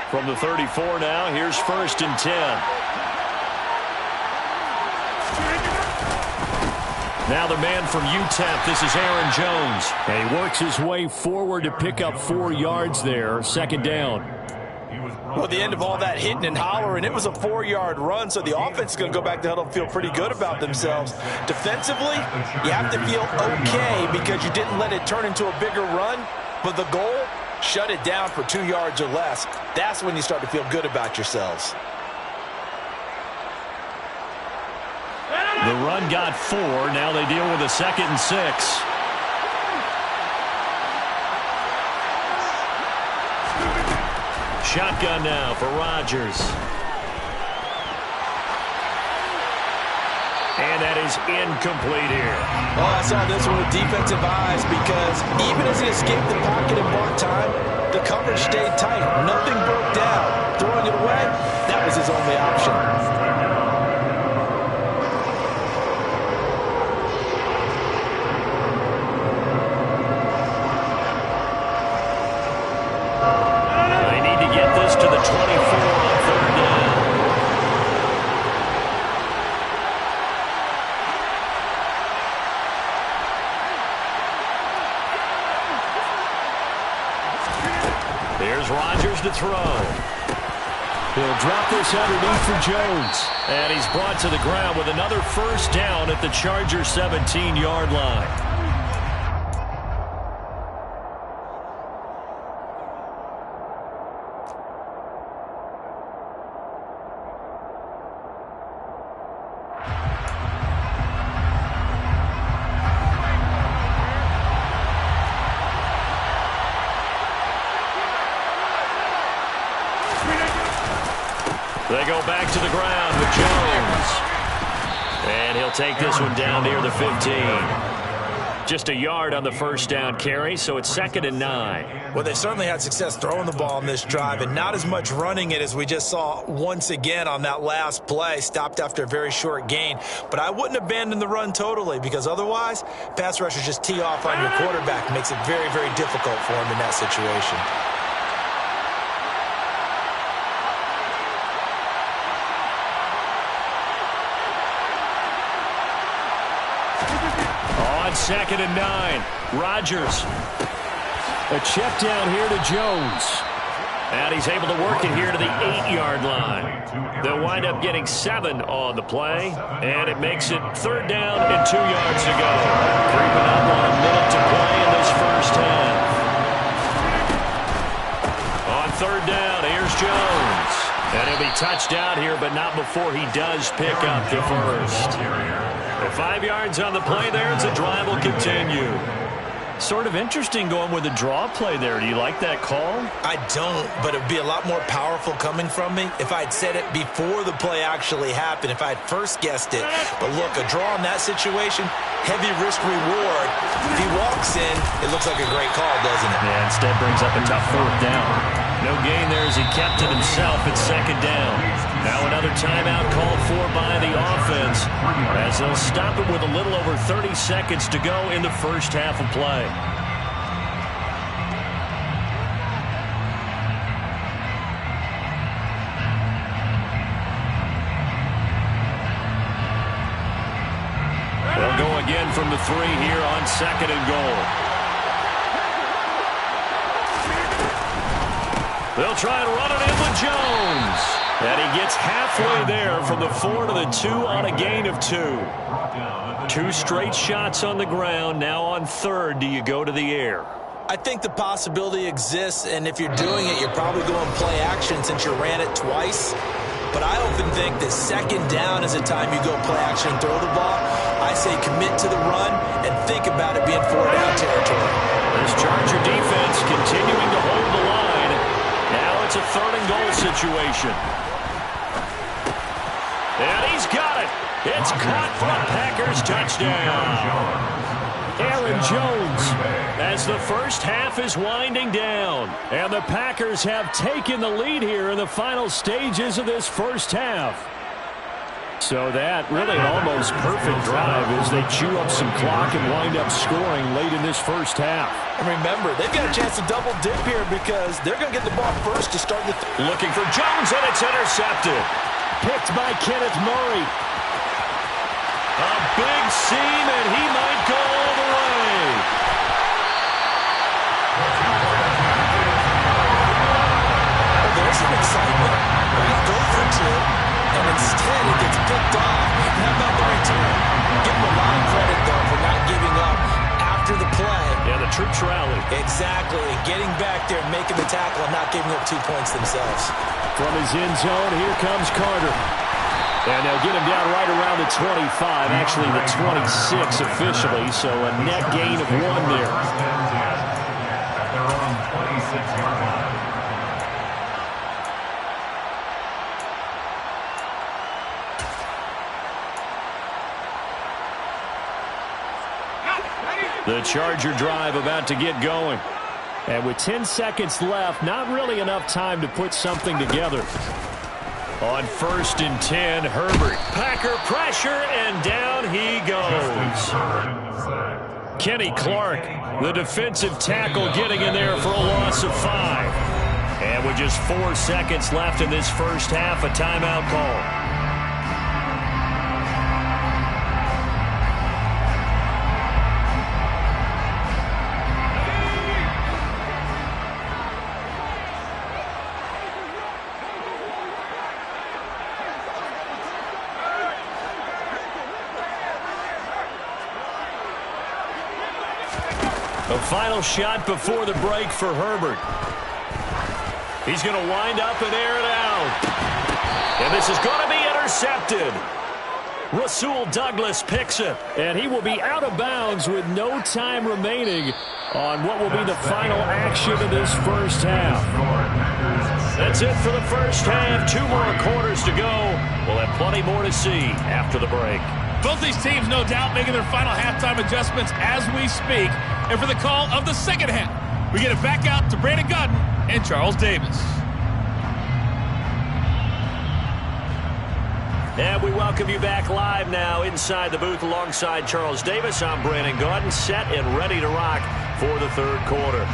From the 34 now, here's 1st and 10. Now the man from UTEP, this is Aaron Jones. And he works his way forward to pick up 4 yards there, 2nd down. Well, the end of all that hitting and hollering, it was a 4-yard run, so the offense is going to go back to huddle and feel pretty good about themselves. Defensively, you have to feel okay because you didn't let it turn into a bigger run, but the goal, shut it down for 2 yards or less. That's when you start to feel good about yourselves. The run got 4. Now they deal with a 2nd and 6. Shotgun now for Rodgers. And that is incomplete here. Oh, I saw this one with defensive eyes because even as he escaped the pocket and bought time, the coverage stayed tight. Nothing broke down. Throwing it away, that was his only option. They need to get this to the 24 on 3rd down. Here's Rodgers to throw. He'll drop this underneath for Jones. And he's brought to the ground with another first down at the Chargers 17-yard line. They go back to the ground with Jones. And he'll take this one down near the 15. Just a yard on the first down carry, so it's 2nd and 9. Well, they certainly had success throwing the ball on this drive and not as much running it as we just saw once again on that last play. Stopped after a very short gain. But I wouldn't abandon the run totally because otherwise, pass rushers just tee off on your quarterback. Makes it very, very difficult for him in that situation. On 2nd and 9, Rodgers. A check down here to Jones. And he's able to work it here to the 8-yard line. They'll wind up getting 7 on the play, and it makes it 3rd down and 2 yards to go. Creeping up on a minute to play in this first half. On 3rd down, here's Jones. And he'll be touched out here, but not before he does pick up the first. 5 yards on the play there as the drive will continue. Sort of interesting going with a draw play there. Do you like that call? I don't, but it would be a lot more powerful coming from me if I'd said it before the play actually happened, if I'd first guessed it. But look, a draw in that situation, heavy risk reward. If he walks in, it looks like a great call, doesn't it? Yeah, instead brings up a tough fourth down. No gain there as he kept it himself at second down. Now another timeout called for by the offense as they'll stop it with a little over 30 seconds to go in the first half of play. They'll go again from the 3 here on second and goal. They'll try and run it in with Jones. And he gets halfway there from the 4 to the 2 on a gain of 2. 2 straight shots on the ground. Now on third, do you go to the air? I think the possibility exists, and if you're doing it, you're probably going play action since you ran it twice. But I often think that second down is a time you go play action and throw the ball. I say commit to the run and think about it being 4-down territory. This Charger defense continuing to hold the line. Now it's a third and goal situation. And he's got it. It's caught for a Packers touchdown. Aaron Jones as the first half is winding down. And the Packers have taken the lead here in the final stages of this first half. So that really an almost perfect drive as they chew up some clock and wind up scoring late in this first half. And remember, they've got a chance to double dip here because they're going to get the ball first to start the looking for Jones, and it's intercepted. Picked by Kenneth Murray. A big seam, and he might go all the way. Well, there's some excitement. Right? Go for 2, and instead it gets picked off. How about the return? Give him a lot of credit, though, for not giving up after the play. Yeah, the troops rally. Exactly. And getting back there and making the tackle and not giving up 2 points themselves. From his end zone, here comes Carter. And they'll get him down right around the 25, actually the 26 officially, so a net gain of 1 there. At their own 26-yard line. The Charger drive about to get going. And with 10 seconds left, not really enough time to put something together. On 1st and 10, Herbert. Packer pressure, and down he goes. Kenny Clark, the defensive tackle, getting in there for a loss of 5. And with just 4 seconds left in this first half, a timeout call. The final shot before the break for Herbert. He's going to wind up and air it out. And this is going to be intercepted. Rasul Douglas picks it. And he will be out of bounds with no time remaining on what will be the final action of this first half. That's it for the first half. 2 more quarters to go. We'll have plenty more to see after the break. Both these teams, no doubt, making their final halftime adjustments as we speak. And for the call of the second half, we get it back out to Brandon Gaudin and Charles Davis. And we welcome you back live now inside the booth alongside Charles Davis. I'm Brandon Gaudin, set and ready to rock for the third quarter.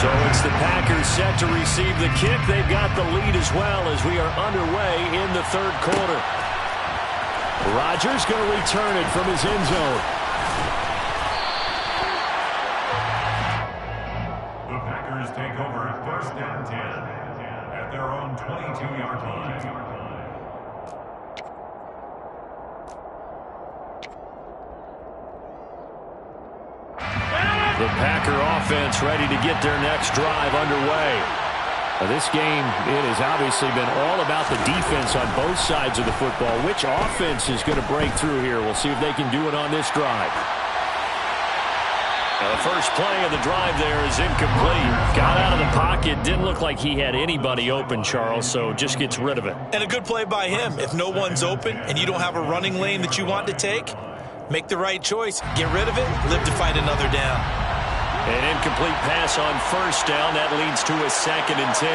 So it's the Packers set to receive the kick. They've got the lead as well as we are underway in the third quarter. Rodgers going to return it from his end zone. The Packers take over 1st and 10 at their own 22-yard line. The Packer offense ready to get their next drive underway. This game, it has obviously been all about the defense on both sides of the football. Which offense is going to break through here? We'll see if they can do it on this drive. Now the first play of the drive there is incomplete. Got out of the pocket. Didn't look like he had anybody open, Charles, so just gets rid of it. And a good play by him. If no one's open and you don't have a running lane that you want to take, make the right choice. Get rid of it. Live to fight another down. An incomplete pass on first down. That leads to a 2nd and 10.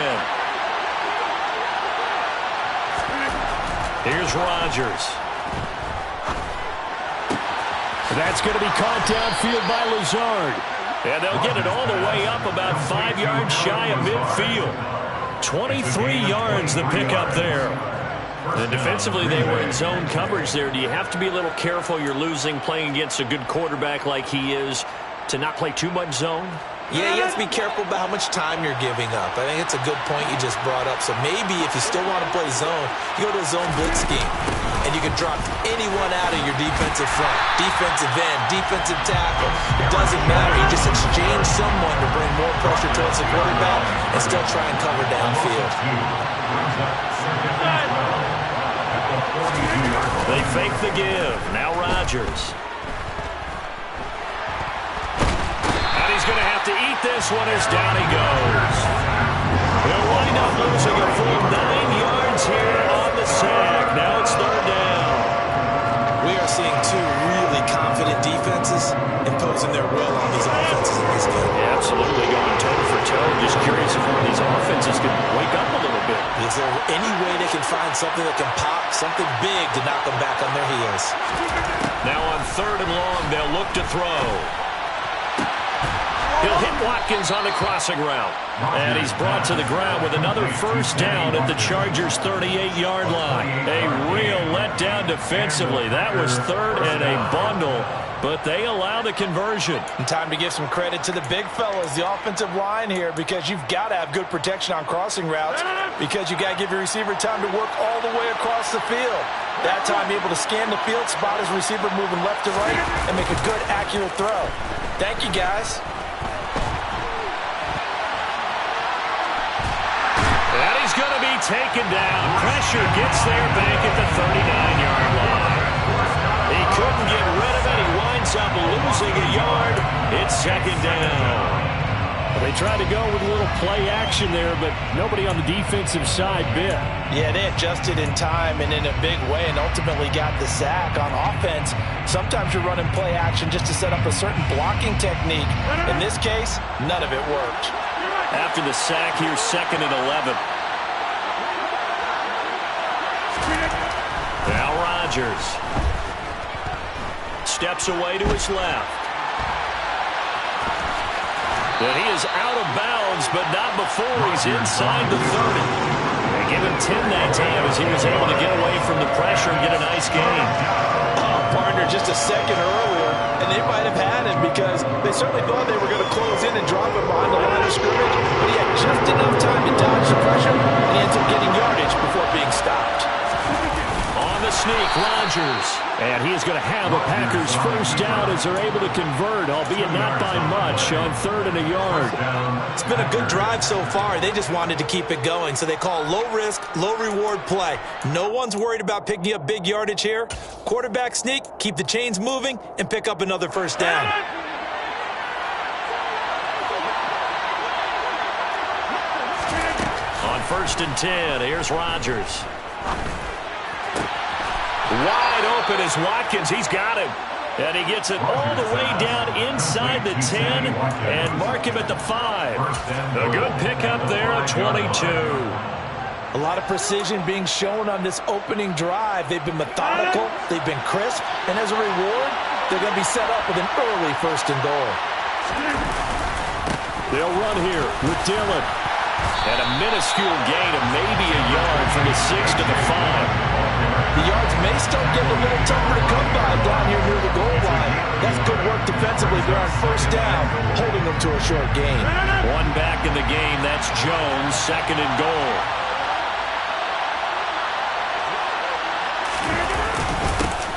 Here's Rodgers. That's going to be caught downfield by Lazard. And they'll get it all the way up about 5 yards shy of midfield. 23 yards the pickup there. And defensively, they were in zone coverage there. Do you have to be a little careful you're losing playing against a good quarterback like he is to not play too much zone? Yeah, you have to be careful about how much time you're giving up. I think it's a good point you just brought up. So maybe if you still want to play zone, you go to a zone blitz scheme. And you can drop anyone out of your defensive front. Defensive end, defensive tackle. It doesn't matter. You just exchange someone to bring more pressure towards the quarterback and still try and cover downfield. They fake the give. Now Rodgers. And he's going to have to eat this one as down he goes. They'll wind up losing a full 9 yards here on the sack. Now it's 3rd down. We are seeing two really confident defenses imposing their will on these offenses in this game. Yeah, absolutely going toe for toe. Just curious if one of these offenses can wake up a little bit. Is there any way they can find something that can pop, something big to knock them back on their heels? Now on 3rd and long, they'll look to throw. He'll hit Watkins on the crossing route. And he's brought to the ground with another first down at the Chargers' 38-yard line. A real letdown defensively. That was 3rd and a bundle, but they allow the conversion. And time to give some credit to the big fellas, the offensive line here, because you've got to have good protection on crossing routes because you got to give your receiver time to work all the way across the field. That time able to scan the field, spot his receiver moving left to right, and make a good, accurate throw. Thank you, guys. And he's going to be taken down. Pressure gets there back at the 39-yard line. He couldn't get rid of it. He winds up losing a yard. It's 2nd down. They tried to go with a little play action there, but nobody on the defensive side bit. Yeah, they adjusted in time and in a big way and ultimately got the sack. On offense, sometimes you're running play action just to set up a certain blocking technique. In this case, none of it worked. After the sack, here's 2nd and 11. Now Rodgers steps away to his left. And he is out of bounds, but not before he's inside the 30. They give him 10 that time as he was able to get away from the pressure and get a nice gain. Partner just a second earlier, and they might have had him because they certainly thought they were going to close in and drop him behind the line of scrimmage, but he had just enough time to dodge the pressure, and he ends up getting yardage before being stopped. On the sneak, Rodgers. And he is going to have a Packers first down as they're able to convert, albeit not by much, on 3rd and a yard. It's been a good drive so far. They just wanted to keep it going, so they call low-risk, low-reward play. No one's worried about picking up big yardage here. Quarterback sneak, keep the chains moving, and pick up another first down. On 1st and 10, here's Rodgers. Wide open is Watkins. He's got him. And he gets it all the way down inside the 10 and mark him at the 5. A good pickup there at 22. A lot of precision being shown on this opening drive. They've been methodical. They've been crisp. And as a reward, they're going to be set up with an early 1st and goal. They'll run here with Dillon. And a minuscule gain of maybe a yard from the 6 to the 5. The yards may start getting a little tougher to come by down here near the goal line. That's good work defensively. They're on 1st down, holding them to a short gain. One back in the game. That's Jones, 2nd and goal.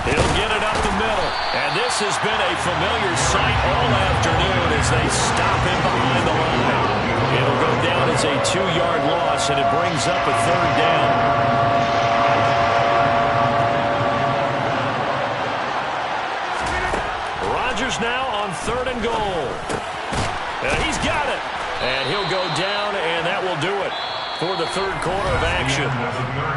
He'll get it up the middle. And this has been a familiar sight all afternoon as they stop him behind the line. It'll go down as a 2-yard loss, and it brings up a 3rd down. Rodgers now on 3rd and goal. And he's got it. And he'll go down, and that will do it for the 3rd quarter of action.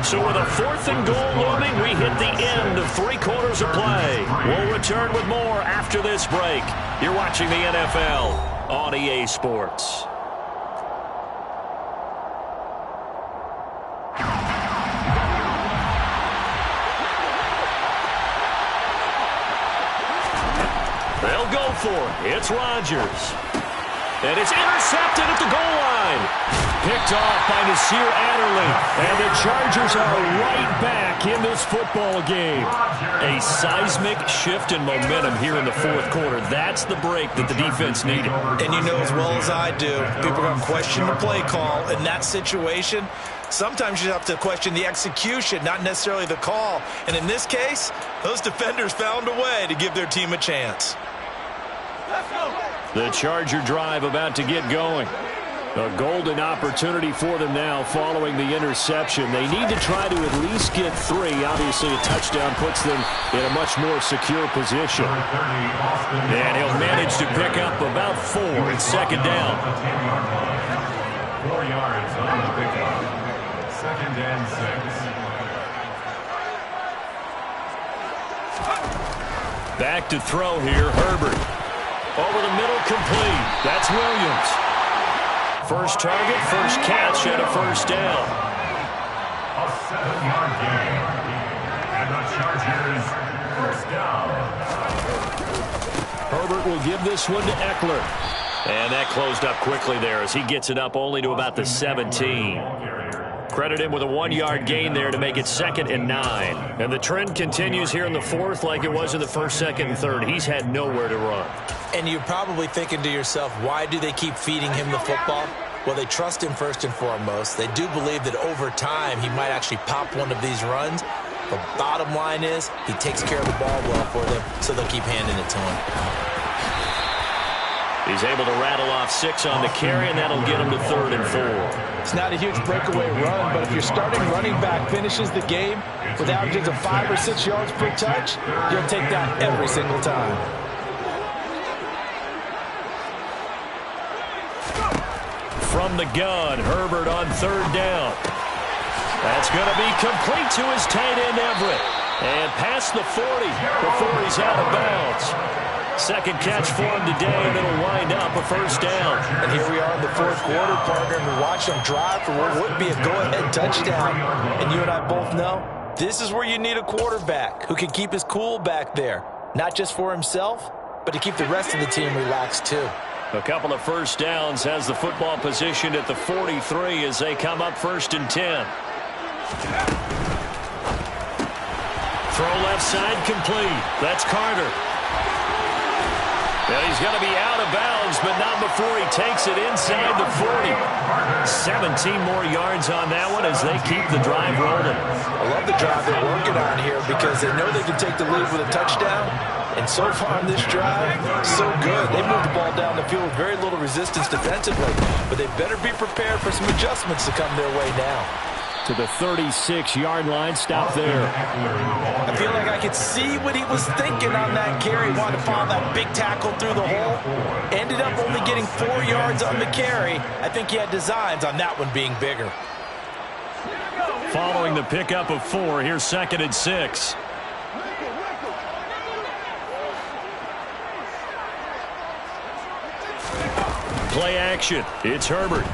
So with a 4th and goal looming, we hit the end of 3 quarters of play. We'll return with more after this break. You're watching the NFL on EA Sports. They'll go for it. It's Rodgers. And it's intercepted at the goal line. Picked off by Nasir Adderley. And the Chargers are right back in this football game. A seismic shift in momentum here in the 4th quarter. That's the break that the defense needed. And you know as well as I do, people are going to question the play call in that situation. Sometimes you have to question the execution, not necessarily the call. And in this case, those defenders found a way to give their team a chance. The Charger drive about to get going. A golden opportunity for them now following the interception. They need to try to at least get 3. Obviously, a touchdown puts them in a much more secure position. And he'll manage to pick up about 4 at 2nd down. 4 yards on the pickup. 2nd and 6. Back to throw here, Herbert. Over the middle, complete. That's Williams. First target, first catch, and a 1st down. A 7-yard gain. And the Chargers, 1st down. Herbert will give this one to Eckler. And that closed up quickly there as he gets it up only to about the 17. Credit him with a 1-yard gain there to make it 2nd and 9. And the trend continues here in the 4th like it was in the 1st, 2nd, and 3rd. He's had nowhere to run. And you're probably thinking to yourself, why do they keep feeding him the football? Well, they trust him first and foremost. They do believe that over time he might actually pop one of these runs. The bottom line is he takes care of the ball well for them, so they'll keep handing it to him. He's able to rattle off 6 on the carry, and that'll get him to 3rd and 4. It's not a huge breakaway run, but if your starting running back finishes the game with averages of 5 or 6 yards per touch, you'll take that every single time. From the gun, Herbert on 3rd down. That's going to be complete to his tight end, Everett. And past the 40 before he's out of bounds. 2nd catch for him today, and it'll wind up a 1st down. And here we are in the 4th quarter, partner, and we watch them drive for what would be a go-ahead touchdown. And you and I both know this is where you need a quarterback who can keep his cool back there. Not just for himself, but to keep the rest of the team relaxed too. A couple of 1st downs has the football positioned at the 43 as they come up 1st and 10. Throw left side complete. That's Carter. And he's going to be out of bounds, but not before he takes it inside the 40. 17 more yards on that one as they keep the drive rolling. I love the drive they're working on here because they know they can take the lead with a touchdown. And so far in this drive, so good. They moved the ball down the field with very little resistance defensively. But they better be prepared for some adjustments to come their way now. To the 36-yard line, stop there. I feel like I could see what he was thinking on that carry. Wanted to follow that big tackle through the hole. Ended up only getting 4 yards on the carry. I think he had designs on that one being bigger. Following the pickup of 4, here's 2nd and 6. Play action. It's Herbert.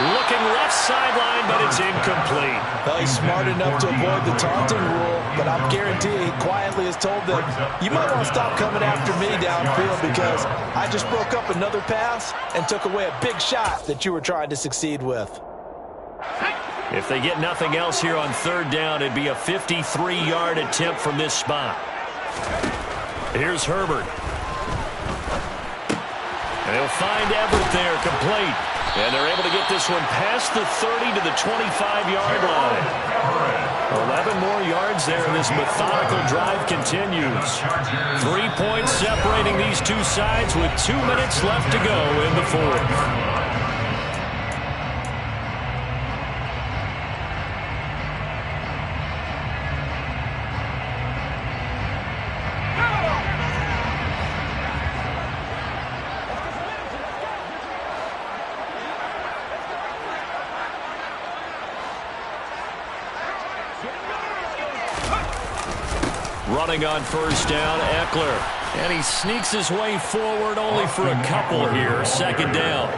Looking left sideline, but it's incomplete. Well, he's smart enough to avoid the taunting rule, but I'm guaranteeing he quietly has told them, you might want to stop coming after me downfield because I just broke up another pass and took away a big shot that you were trying to succeed with. If they get nothing else here on 3rd down, it'd be a 53-yard attempt from this spot. Here's Herbert. And he'll find Everett there, complete. And they're able to get this one past the 30 to the 25-yard line. 11 more yards there, and this methodical drive continues. 3 points separating these two sides with 2 minutes left to go in the fourth. Running on first down, Eckler. And he sneaks his way forward only for a couple here. Second down.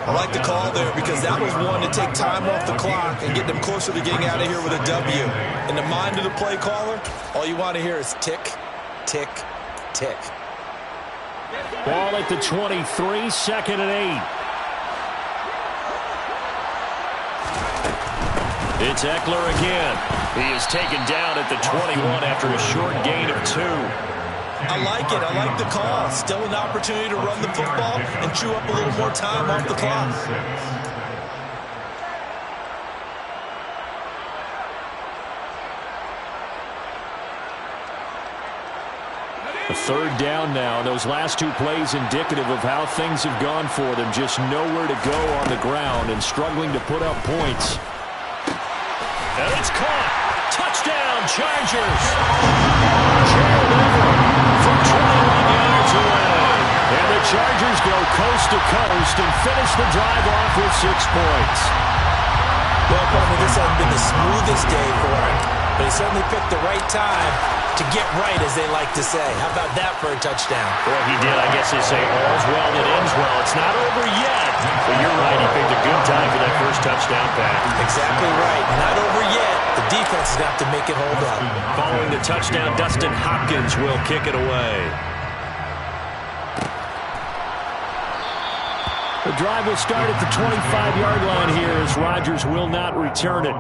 I like the call there because that was one to take time off the clock and get them closer to getting out of here with a W. In the mind of the play caller, all you want to hear is tick, tick, tick. Ball at the 23, second and 8. It's Eckler again. He is taken down at the 21 after a short gain of 2. I like it. I like the call. Still an opportunity to run the football and chew up a little more time off the clock. A third down now. Those last 2 plays indicative of how things have gone for them. Just nowhere to go on the ground and struggling to put up points. And it's caught. Touchdown, Chargers. Gerald Everett from 21 yards away. And the Chargers go coast to coast and finish the drive off with 6 points. Well, partner, this hasn't been the smoothest day for him, but he certainly picked the right time to get right, as they like to say. How about that for a touchdown? Well, he did. I guess they say all's well that ends well. It's not over yet. But you're right. He picked a good time for that first touchdown pass. Exactly right. Not over yet. The defense is going to have to make it hold up. Following the touchdown, Dustin Hopkins will kick it away. The drive will start at the 25-yard line here as Rodgers will not return it.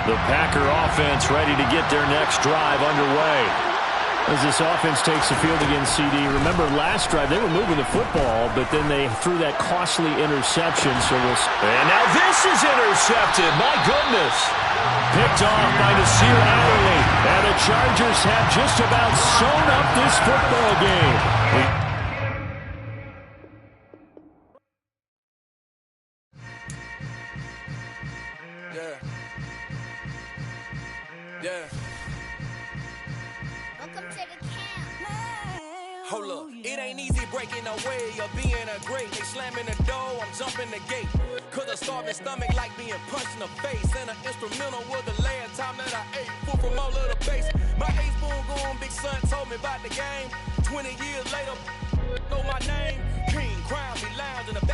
The Packer offense ready to get their next drive underway. As this offense takes the field against CD, remember last drive they were moving the football, but then they threw that costly interception. And now this is intercepted. My goodness. Picked off by Nasir Adderley. And the Chargers have just about sewn up this football game. Yeah. Welcome to the camp. Hold up, it ain't easy breaking away or being a great. They slamming the door, I'm jumping the gate. Cause a starving stomach like being punched in the face. And an instrumental was the last time that I ate food from all of the base. My A-spoon going, big son told me about the game. 20 years later, know my name. King, crown me, lounge in the back.